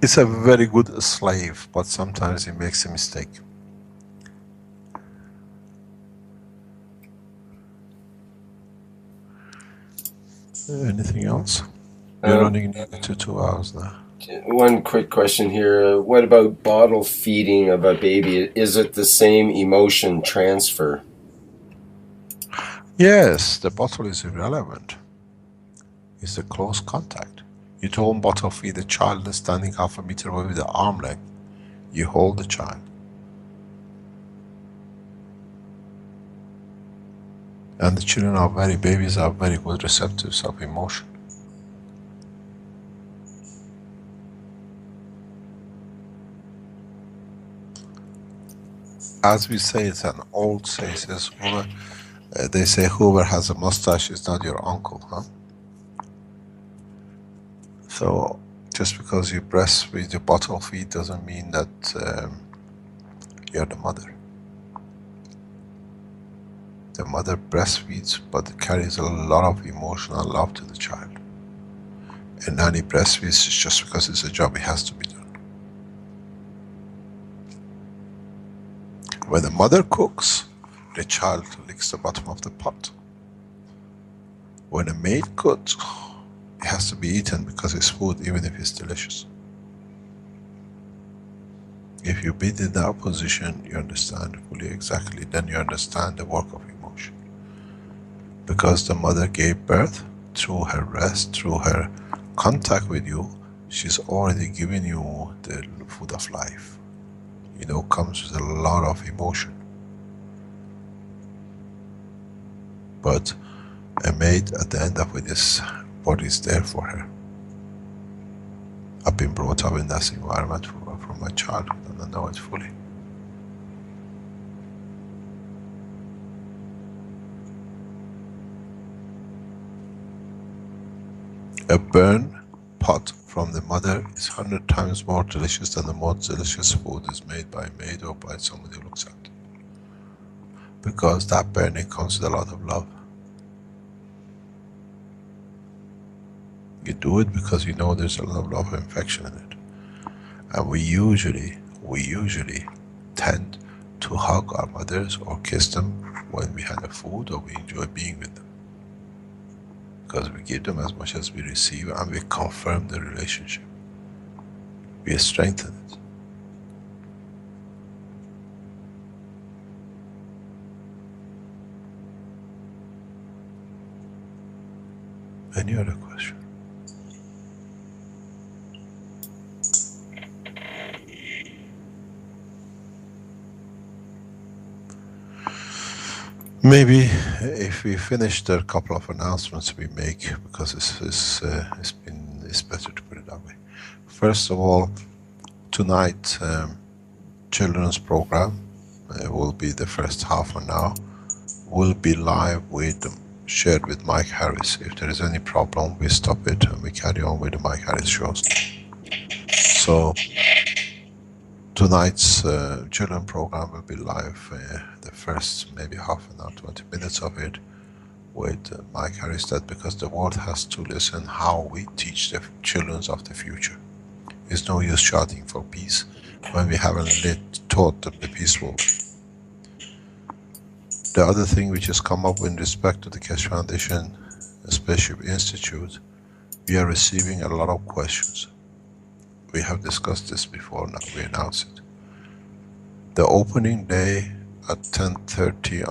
S4: It's a very good slave, but sometimes it makes a mistake. Anything else? We're running to 2 hours now.
S1: One quick question here. What about bottle feeding of a baby? Is it the same emotion transfer?
S4: Yes, the bottle is irrelevant. It's a close contact. You don't bottle feed a child standing half a meter away with the arm length. You hold the child. And the children are babies are very good receptors of emotion. As we say, it's an old say, says whoever, they say whoever has a mustache is not your uncle, huh? So just because you breastfeed, your bottle feed, doesn't mean that you're the mother. The mother breastfeeds, but it carries a lot of emotional love to the child. And nanny breastfeeds just because it's a job, it has to be done. When the mother cooks, the child licks the bottom of the pot. When a maid cooks, it has to be eaten because it's food, even if it's delicious. If you've been in that position, you understand fully exactly, then you understand the work of emotion. Because the mother gave birth, through her rest, through her contact with you, she's already given you the food of life. You know, comes with a lot of emotion. But a maid at the end of it is what is there for her. I've been brought up in that environment from my childhood, and I know it fully. A burnt pot from the mother is 100 times more delicious than the most delicious food is made by a maid or by somebody who looks after. Because that burning comes with a lot of love. You do it because you know there's a lot of love and affection in it. And we usually tend to hug our mothers or kiss them when we have a food or we enjoy being with them. Because we give them as much as we receive and we confirm the relationship. We strengthen it. Any other question? Maybe if we finish the couple of announcements we make, because it's better to put it that way. First of all, tonight children's program will be the first half an hour. Will be live with shared with Mike Harris. If there is any problem, we stop it and we carry on with the Mike Harris shows. So tonight's children program will be live, the first maybe half an hour, 20 minutes of it with Mike Harris, that because the world has to listen how we teach the children of the future. It's no use shouting for peace when we haven't taught them the peace movement. The other thing which has come up in respect to the Keshe Foundation Spaceship Institute, we are receiving a lot of questions. We have discussed this before, now we announce it. The opening day at 10:30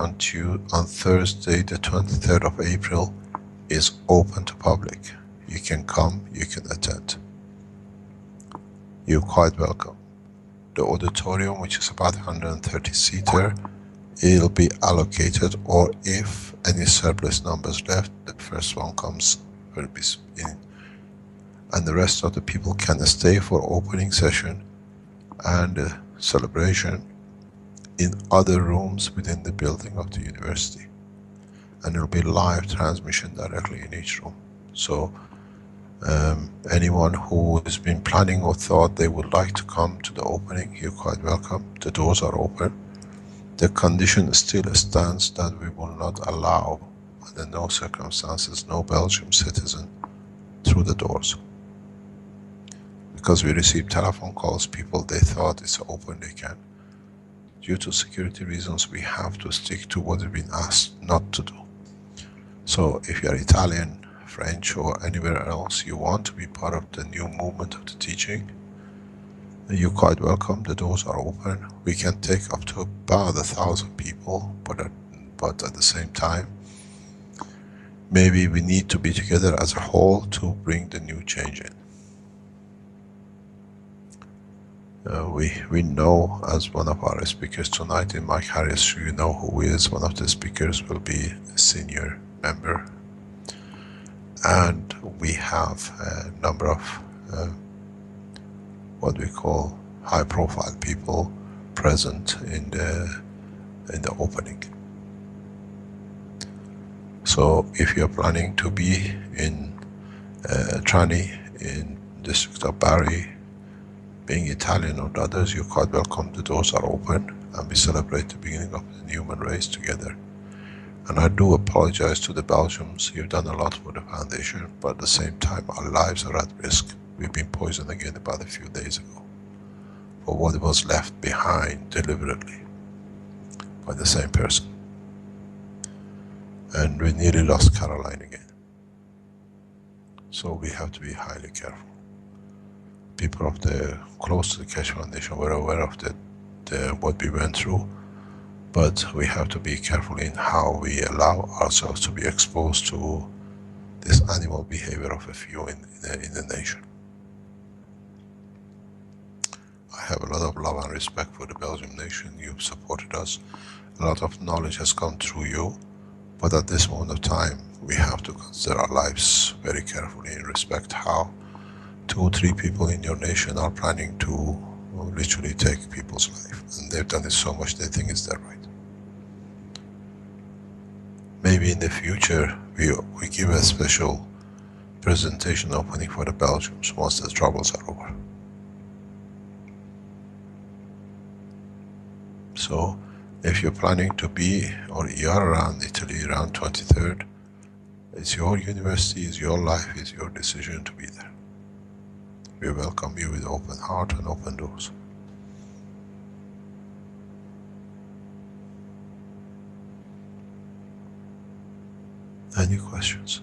S4: on Thursday, the 23rd of April, is open to public. You can come, you can attend. You're quite welcome. The auditorium, which is about 130-seater, it'll be allocated, or if any surplus numbers left, the first one comes will be in. And the rest of the people can stay for opening session and celebration in other rooms within the building of the university. And it'll be live transmission directly in each room. So anyone who has been planning or thought they would like to come to the opening, you're quite welcome. The doors are open. The condition still stands that we will not allow, under no circumstances, no Belgian citizen through the doors. Because we receive telephone calls, people, they thought it's open, they can. Due to security reasons, we have to stick to what we've been asked not to do. So if you're Italian, French, or anywhere else, you want to be part of the new movement of the teaching, you're quite welcome. The doors are open. We can take up to about 1,000 people, but at the same time, maybe we need to be together as a whole to bring the new change in. We know, as one of our speakers tonight in Mike Harris, you know who is one of the speakers, will be a senior member. And we have a number of what we call high profile people present in the opening. So if you're planning to be in Trani in district of Bari. Being Italian or others, you're quite welcome. The doors are open and we celebrate the beginning of the human race together. And I do apologize to the Belgians. You've done a lot for the foundation, but at the same time, our lives are at risk. We've been poisoned again about a few days ago for what was left behind deliberately by the same person. And we nearly lost Caroline again. So we have to be highly careful. People of the close to the Keshe Foundation were aware of what we went through, but we have to be careful in how we allow ourselves to be exposed to this animal behavior of a few in the nation. I have a lot of love and respect for the Belgian nation. You've supported us. A lot of knowledge has come through you, but at this moment of time, we have to consider our lives very carefully and respect how 2 or 3 people in your nation are planning to literally take people's life. And they've done it so much they think it's their right. Maybe in the future, we give a special presentation opening for the Belgians once the troubles are over. So, if you're planning to be, or you are around Italy around 23rd, it's your university, it's your life, it's your decision to be there. We welcome you with open heart and open doors. Any questions?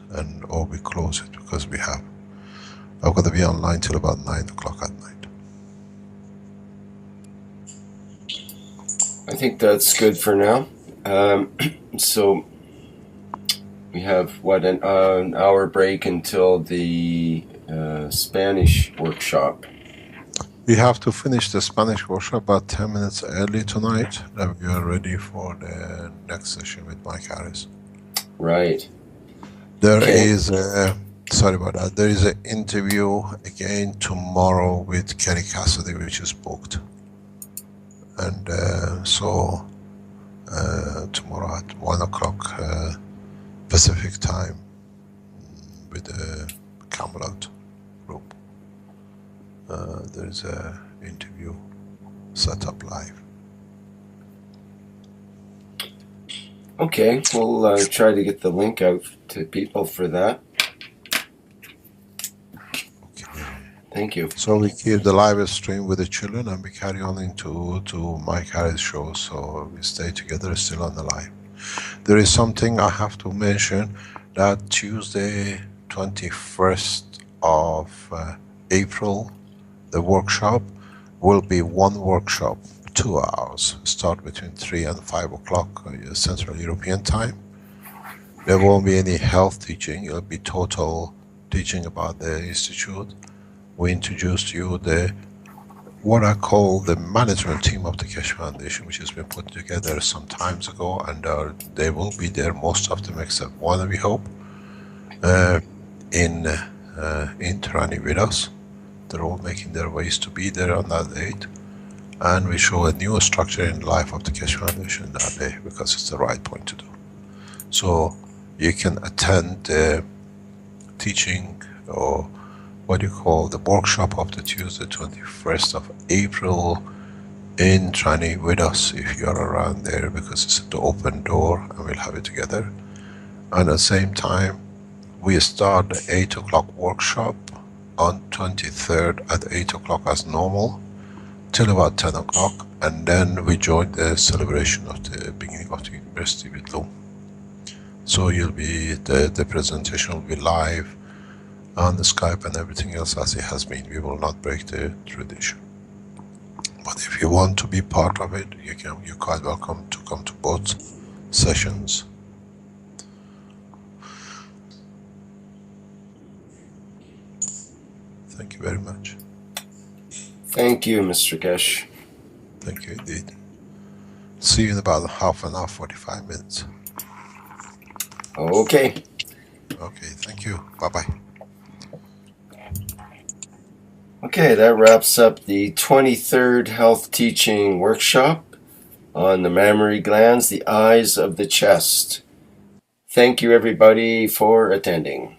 S4: Or we close it because I've got to be online till about 9 o'clock at night.
S1: I think that's good for now. So we have an hour break until the Spanish workshop.
S4: We have to finish the Spanish workshop about 10 minutes early tonight, that we are ready for the next session with Mike Harris.
S1: Right.
S4: There is sorry about that. There is an interview again tomorrow with Kerry Cassidy, which is booked. And so tomorrow at 1 o'clock Pacific time with the Camelot group. There is an interview set up live.
S1: Okay, we'll try to get the link out to people for that.
S4: Okay.
S1: Thank you.
S4: So we keep the live stream with the children and we carry on into Mike Harris' show, so we stay together still on the live. There is something I have to mention, that Tuesday 21st of April, the workshop will be one workshop, 2 hours, start between 3 and 5 o'clock Central European time. There won't be any health teaching, it'll be total teaching about the Institute. We introduced you what I call the management team of the Keshe Foundation, which has been put together some times ago, and they will be there, most of them except one, we hope, in Tirani with us. They're all making their ways to be there on that date. And we show a new structure in the life of the Keshe Foundation that day, because it's the right point to do. So you can attend the teaching, or what you call the workshop of the Tuesday 21st of April in Trani with us if you are around there, because it's the open door and we'll have it together. And at the same time, we start the 8 o'clock workshop on 23rd at 8 o'clock as normal, till about 10 o'clock, and then we join the celebration of the beginning of the university with Loom. So you'll be, the presentation will be live on the Skype and everything else as it has been. We will not break the tradition. But if you want to be part of it, you're quite welcome to come to both sessions. Thank you very much.
S1: Thank you, Mr.Keshe.
S4: Thank you indeed. See you in about half an hour, 45 minutes.
S1: Okay.
S4: Okay, thank you. Bye-bye.
S1: Okay, that wraps up the 23rd Health Teaching Workshop on the mammary glands, the eyes of the chest. Thank you, everybody, for attending.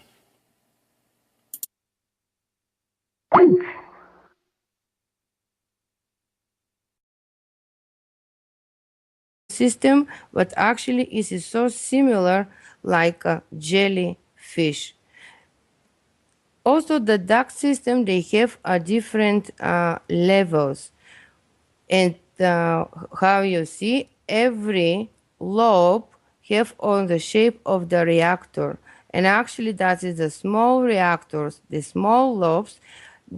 S2: system, but actually it is so similar like a jellyfish. Also, the duct system, they have a different levels. And how you see, every lobe have on the shape of the reactor. And actually that is the small reactors, the small lobes,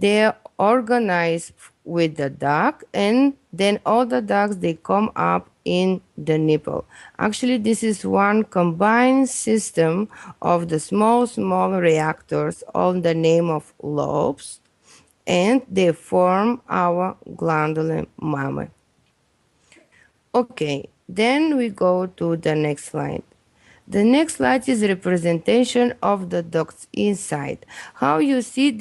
S2: they're organized with the duct, and then all the ducts, they come up in the nipple. Actually, this is one combined system of the small reactors on the name of lobes, and they form our glandular mammary. Okay, then we go to the next slide. The next slide is representation of the ducts inside. How you see,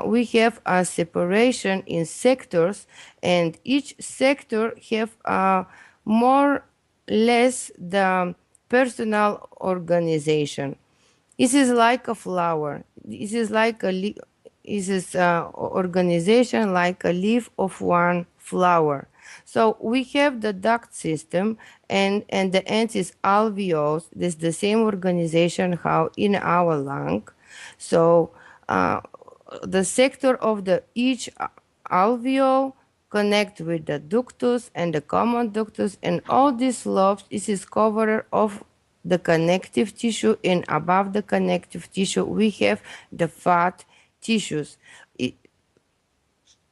S2: we have a separation in sectors, and each sector have more less the personal organization. This is like a flower. This is like a organization like a leaf of one flower. So we have the duct system, and the end is alveoles. This is the same organization how in our lung. So the sector of the each alveole connect with the ductus and the common ductus, and all these lobes is covered of the connective tissue, and above the connective tissue we have the fat tissues.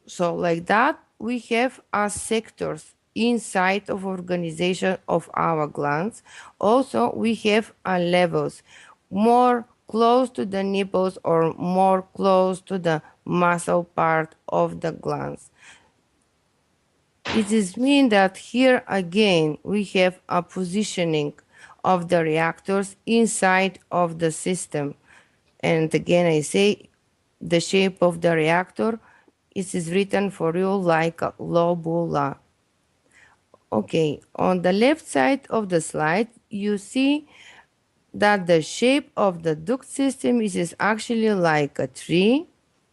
S2: So like that we have our sectors inside of organization of our glands. Also we have our levels, more close to the nipples or more close to the muscle part of the glands. It is mean that here again we have a positioning of the reactors inside of the system. And again I say the shape of the reactor, it is written for you like a lobula. Okay, on the left side of the slide you see that the shape of the duct system is actually like a tree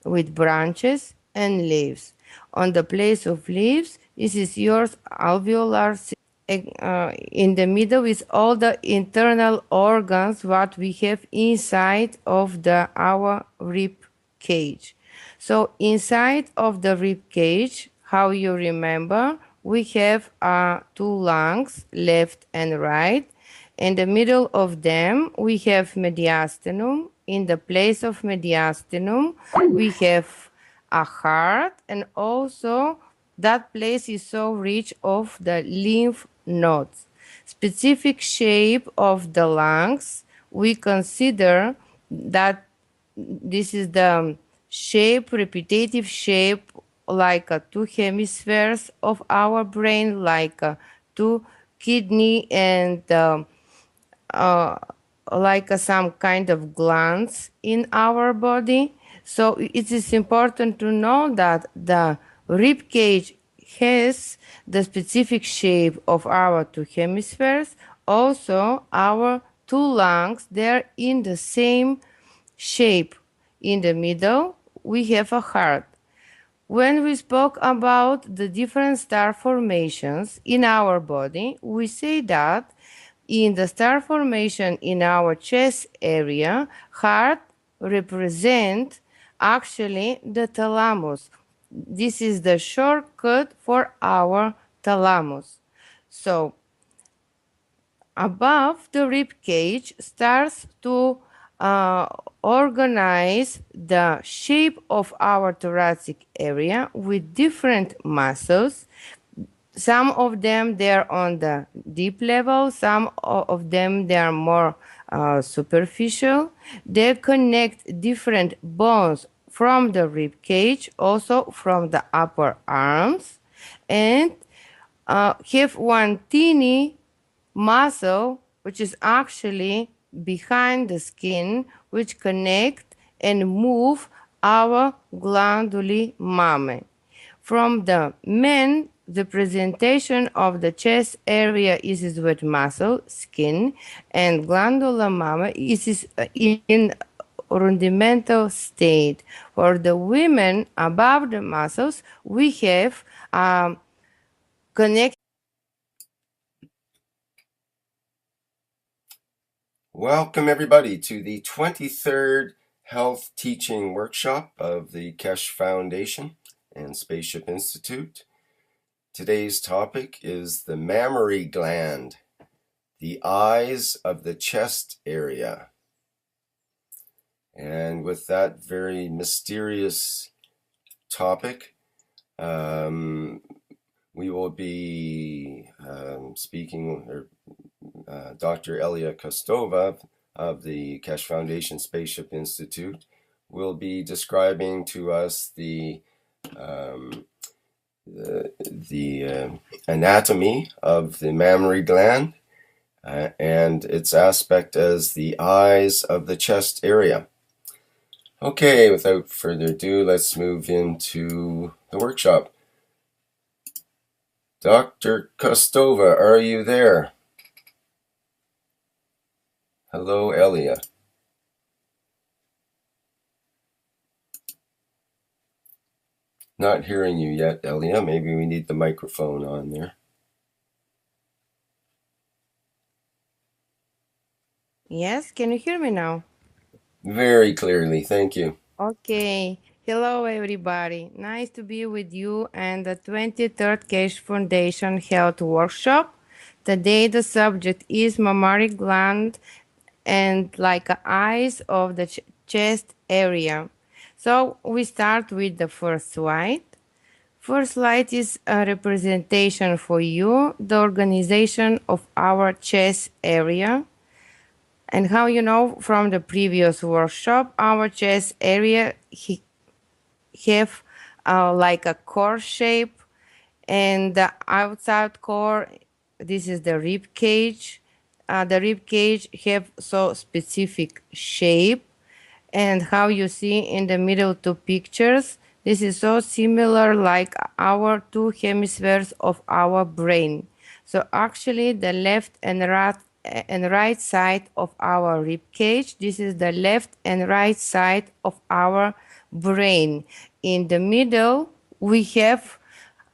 S2: with branches and leaves. On the place of leaves, this is your alveolar system. In the middle is all the internal organs what we have inside of our rib cage. So inside of the rib cage, how you remember, we have two lungs, left and right. In the middle of them, we have mediastinum. In the place of mediastinum, we have a heart, and also that place is so rich of the lymph nodes. Specific shape of the lungs, we consider that this is the shape, repetitive shape, like two hemispheres of our brain, like two kidney and like some kind of glands in our body. So it is important to know that the rib cage has the specific shape of our two hemispheres. Also, our two lungs, they're in the same shape. In the middle, we have a heart. When we spoke about the different star formations in our body, we say that in the star formation in our chest area, heart represent actually the thalamus. This is the shortcut for our thalamus. So above the rib cage starts to organize the shape of our thoracic area with different muscles. Some of them, they're on the deep level. Some of them, they are more superficial. They connect different bones from the rib cage, also from the upper arms, and have one teeny muscle, which is actually behind the skin, which connect and move our glandular mammary. From the men, the presentation of the chest area is with muscle, skin, and glandular mammary is in rudimental state. For the women, above the muscles, we have connect.
S1: Welcome everybody to the 23rd Health Teaching Workshop of the Keshe Foundation and Spaceship Institute. Today's topic is the mammary gland, the eyes of the chest area. And with that very mysterious topic, we will be speaking, Dr. E.Kostova of the Keshe Foundation Spaceship Institute will be describing to us the anatomy of the mammary gland and its aspect as the eyes of the chest area. Okay, without further ado, let's move into the workshop. Dr. Kostova, are you there? Hello, Elia. Not hearing you yet, Elia. Maybe we need the microphone on there.
S2: Yes, can you hear me now?
S1: Very clearly, thank you.
S2: Okay. Hello, everybody. Nice to be with you and the 23rd Keshe Foundation Health Workshop. Today, the subject is mammary gland and like eyes of the chest area. So we start with the first slide. First slide is a representation for you, the organization of our chest area. And how you know from the previous workshop, our chest area have like a core shape, and the outside core, this is the rib cage. The rib cage have so specific shape, and how you see in the middle two pictures, this is so similar like our two hemispheres of our brain. So actually the left and right side of our rib cage, this is the left and right side of our brain. In the middle we have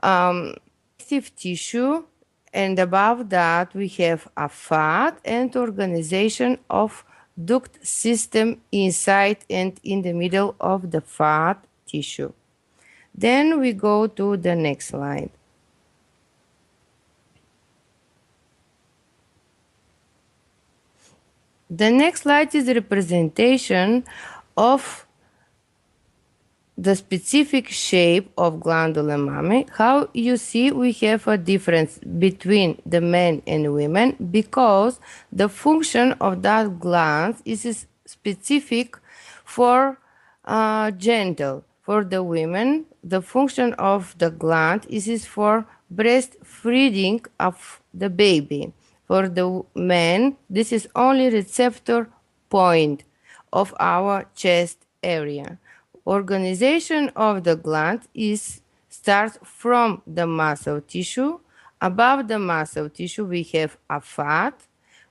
S2: connective tissue, and above that we have a fat and organization of duct system inside and in the middle of the fat tissue. Then we go to the next slide. The next slide is a representation of the specific shape of glandular mammary. How you see we have a difference between the men and women because the function of that gland is specific for genital. For the women, the function of the gland is for breastfeeding of the baby. For the men, this is only receptor point of our chest area. Organization of the gland starts from the muscle tissue. Above the muscle tissue, we have a fat.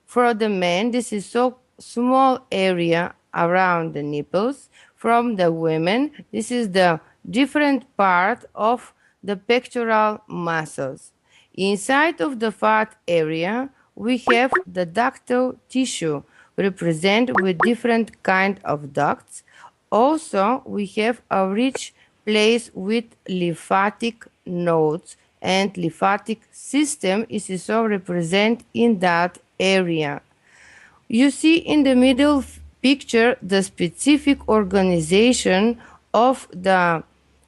S2: For the men, this is so small area around the nipples. From the women, this is the different part of the pectoral muscles. Inside of the fat area, we have the ductal tissue, represent with different kind of ducts. Also, we have a rich place with lymphatic nodes, and lymphatic system is also represented in that area. You see in the middle picture the specific organization of the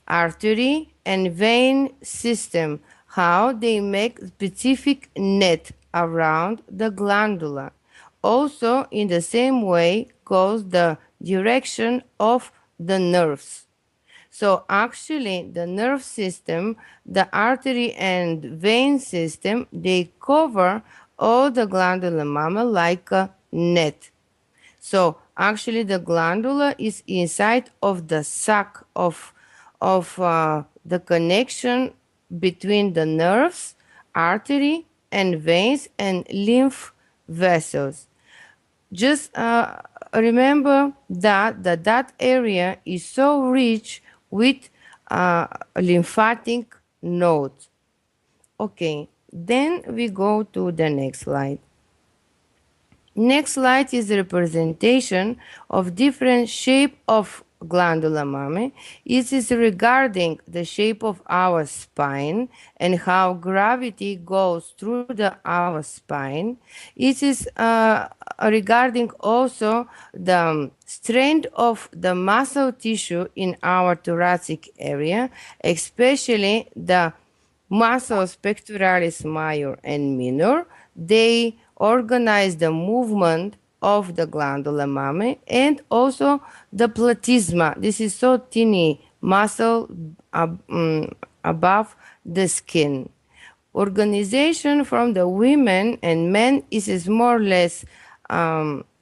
S2: artery and vein system, how they make specific net around the glandula. Also, in the same way goes the direction of the nerves. So actually the nerve system, the artery and vein system, they cover all the glandular mammary like a net. So actually the glandula is inside of the sac of the connection between the nerves, artery and veins and lymph vessels. Just remember that area is so rich with lymphatic nodes. Okay, then we go to the next slide. Next slide is a representation of different shape of glandula mammae. It is regarding the shape of our spine and how gravity goes through our spine. It is regarding also the strength of the muscle tissue in our thoracic area, especially the muscles pectoralis major and minor. They organize the movement of the glandula mammae and also the platysma. This is so tiny muscle above the skin. Organization from the women and men is more or less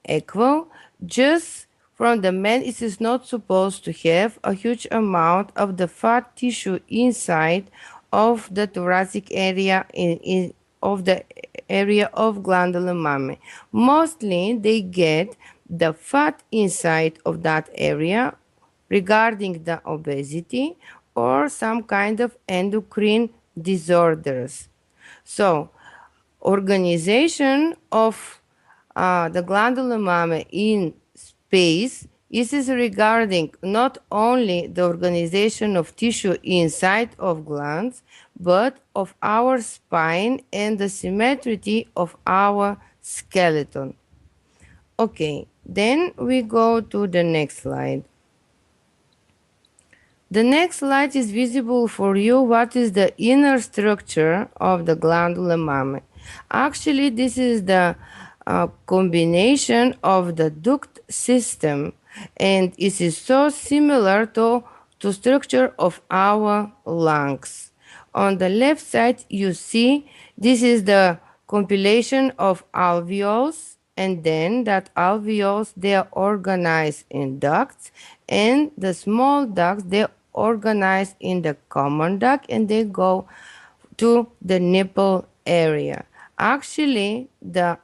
S2: equal. Just from the men, it is not supposed to have a huge amount of the fat tissue inside of the thoracic area of the area of glandula mammae. Mostly they get the fat inside of that area regarding the obesity or some kind of endocrine disorders. So, organization of the glandula mammae in space is regarding not only the organization of tissue inside of glands, but of our spine and the symmetry of our skeleton. Okay, then we go to the next slide. The next slide is visible for you what is the inner structure of the glandula mammae. Actually, this is the combination of the duct system, and it is so similar to structure of our lungs. On the left side, you see this is the compilation of alveoles, and then that alveoles, they are organized in ducts, and the small ducts, they organized in the common duct, and they go to the nipple area. Actually,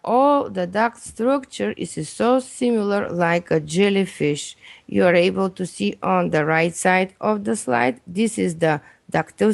S2: all the duct structure is so similar like a jellyfish. You are able to see on the right side of the slide. This is the ductal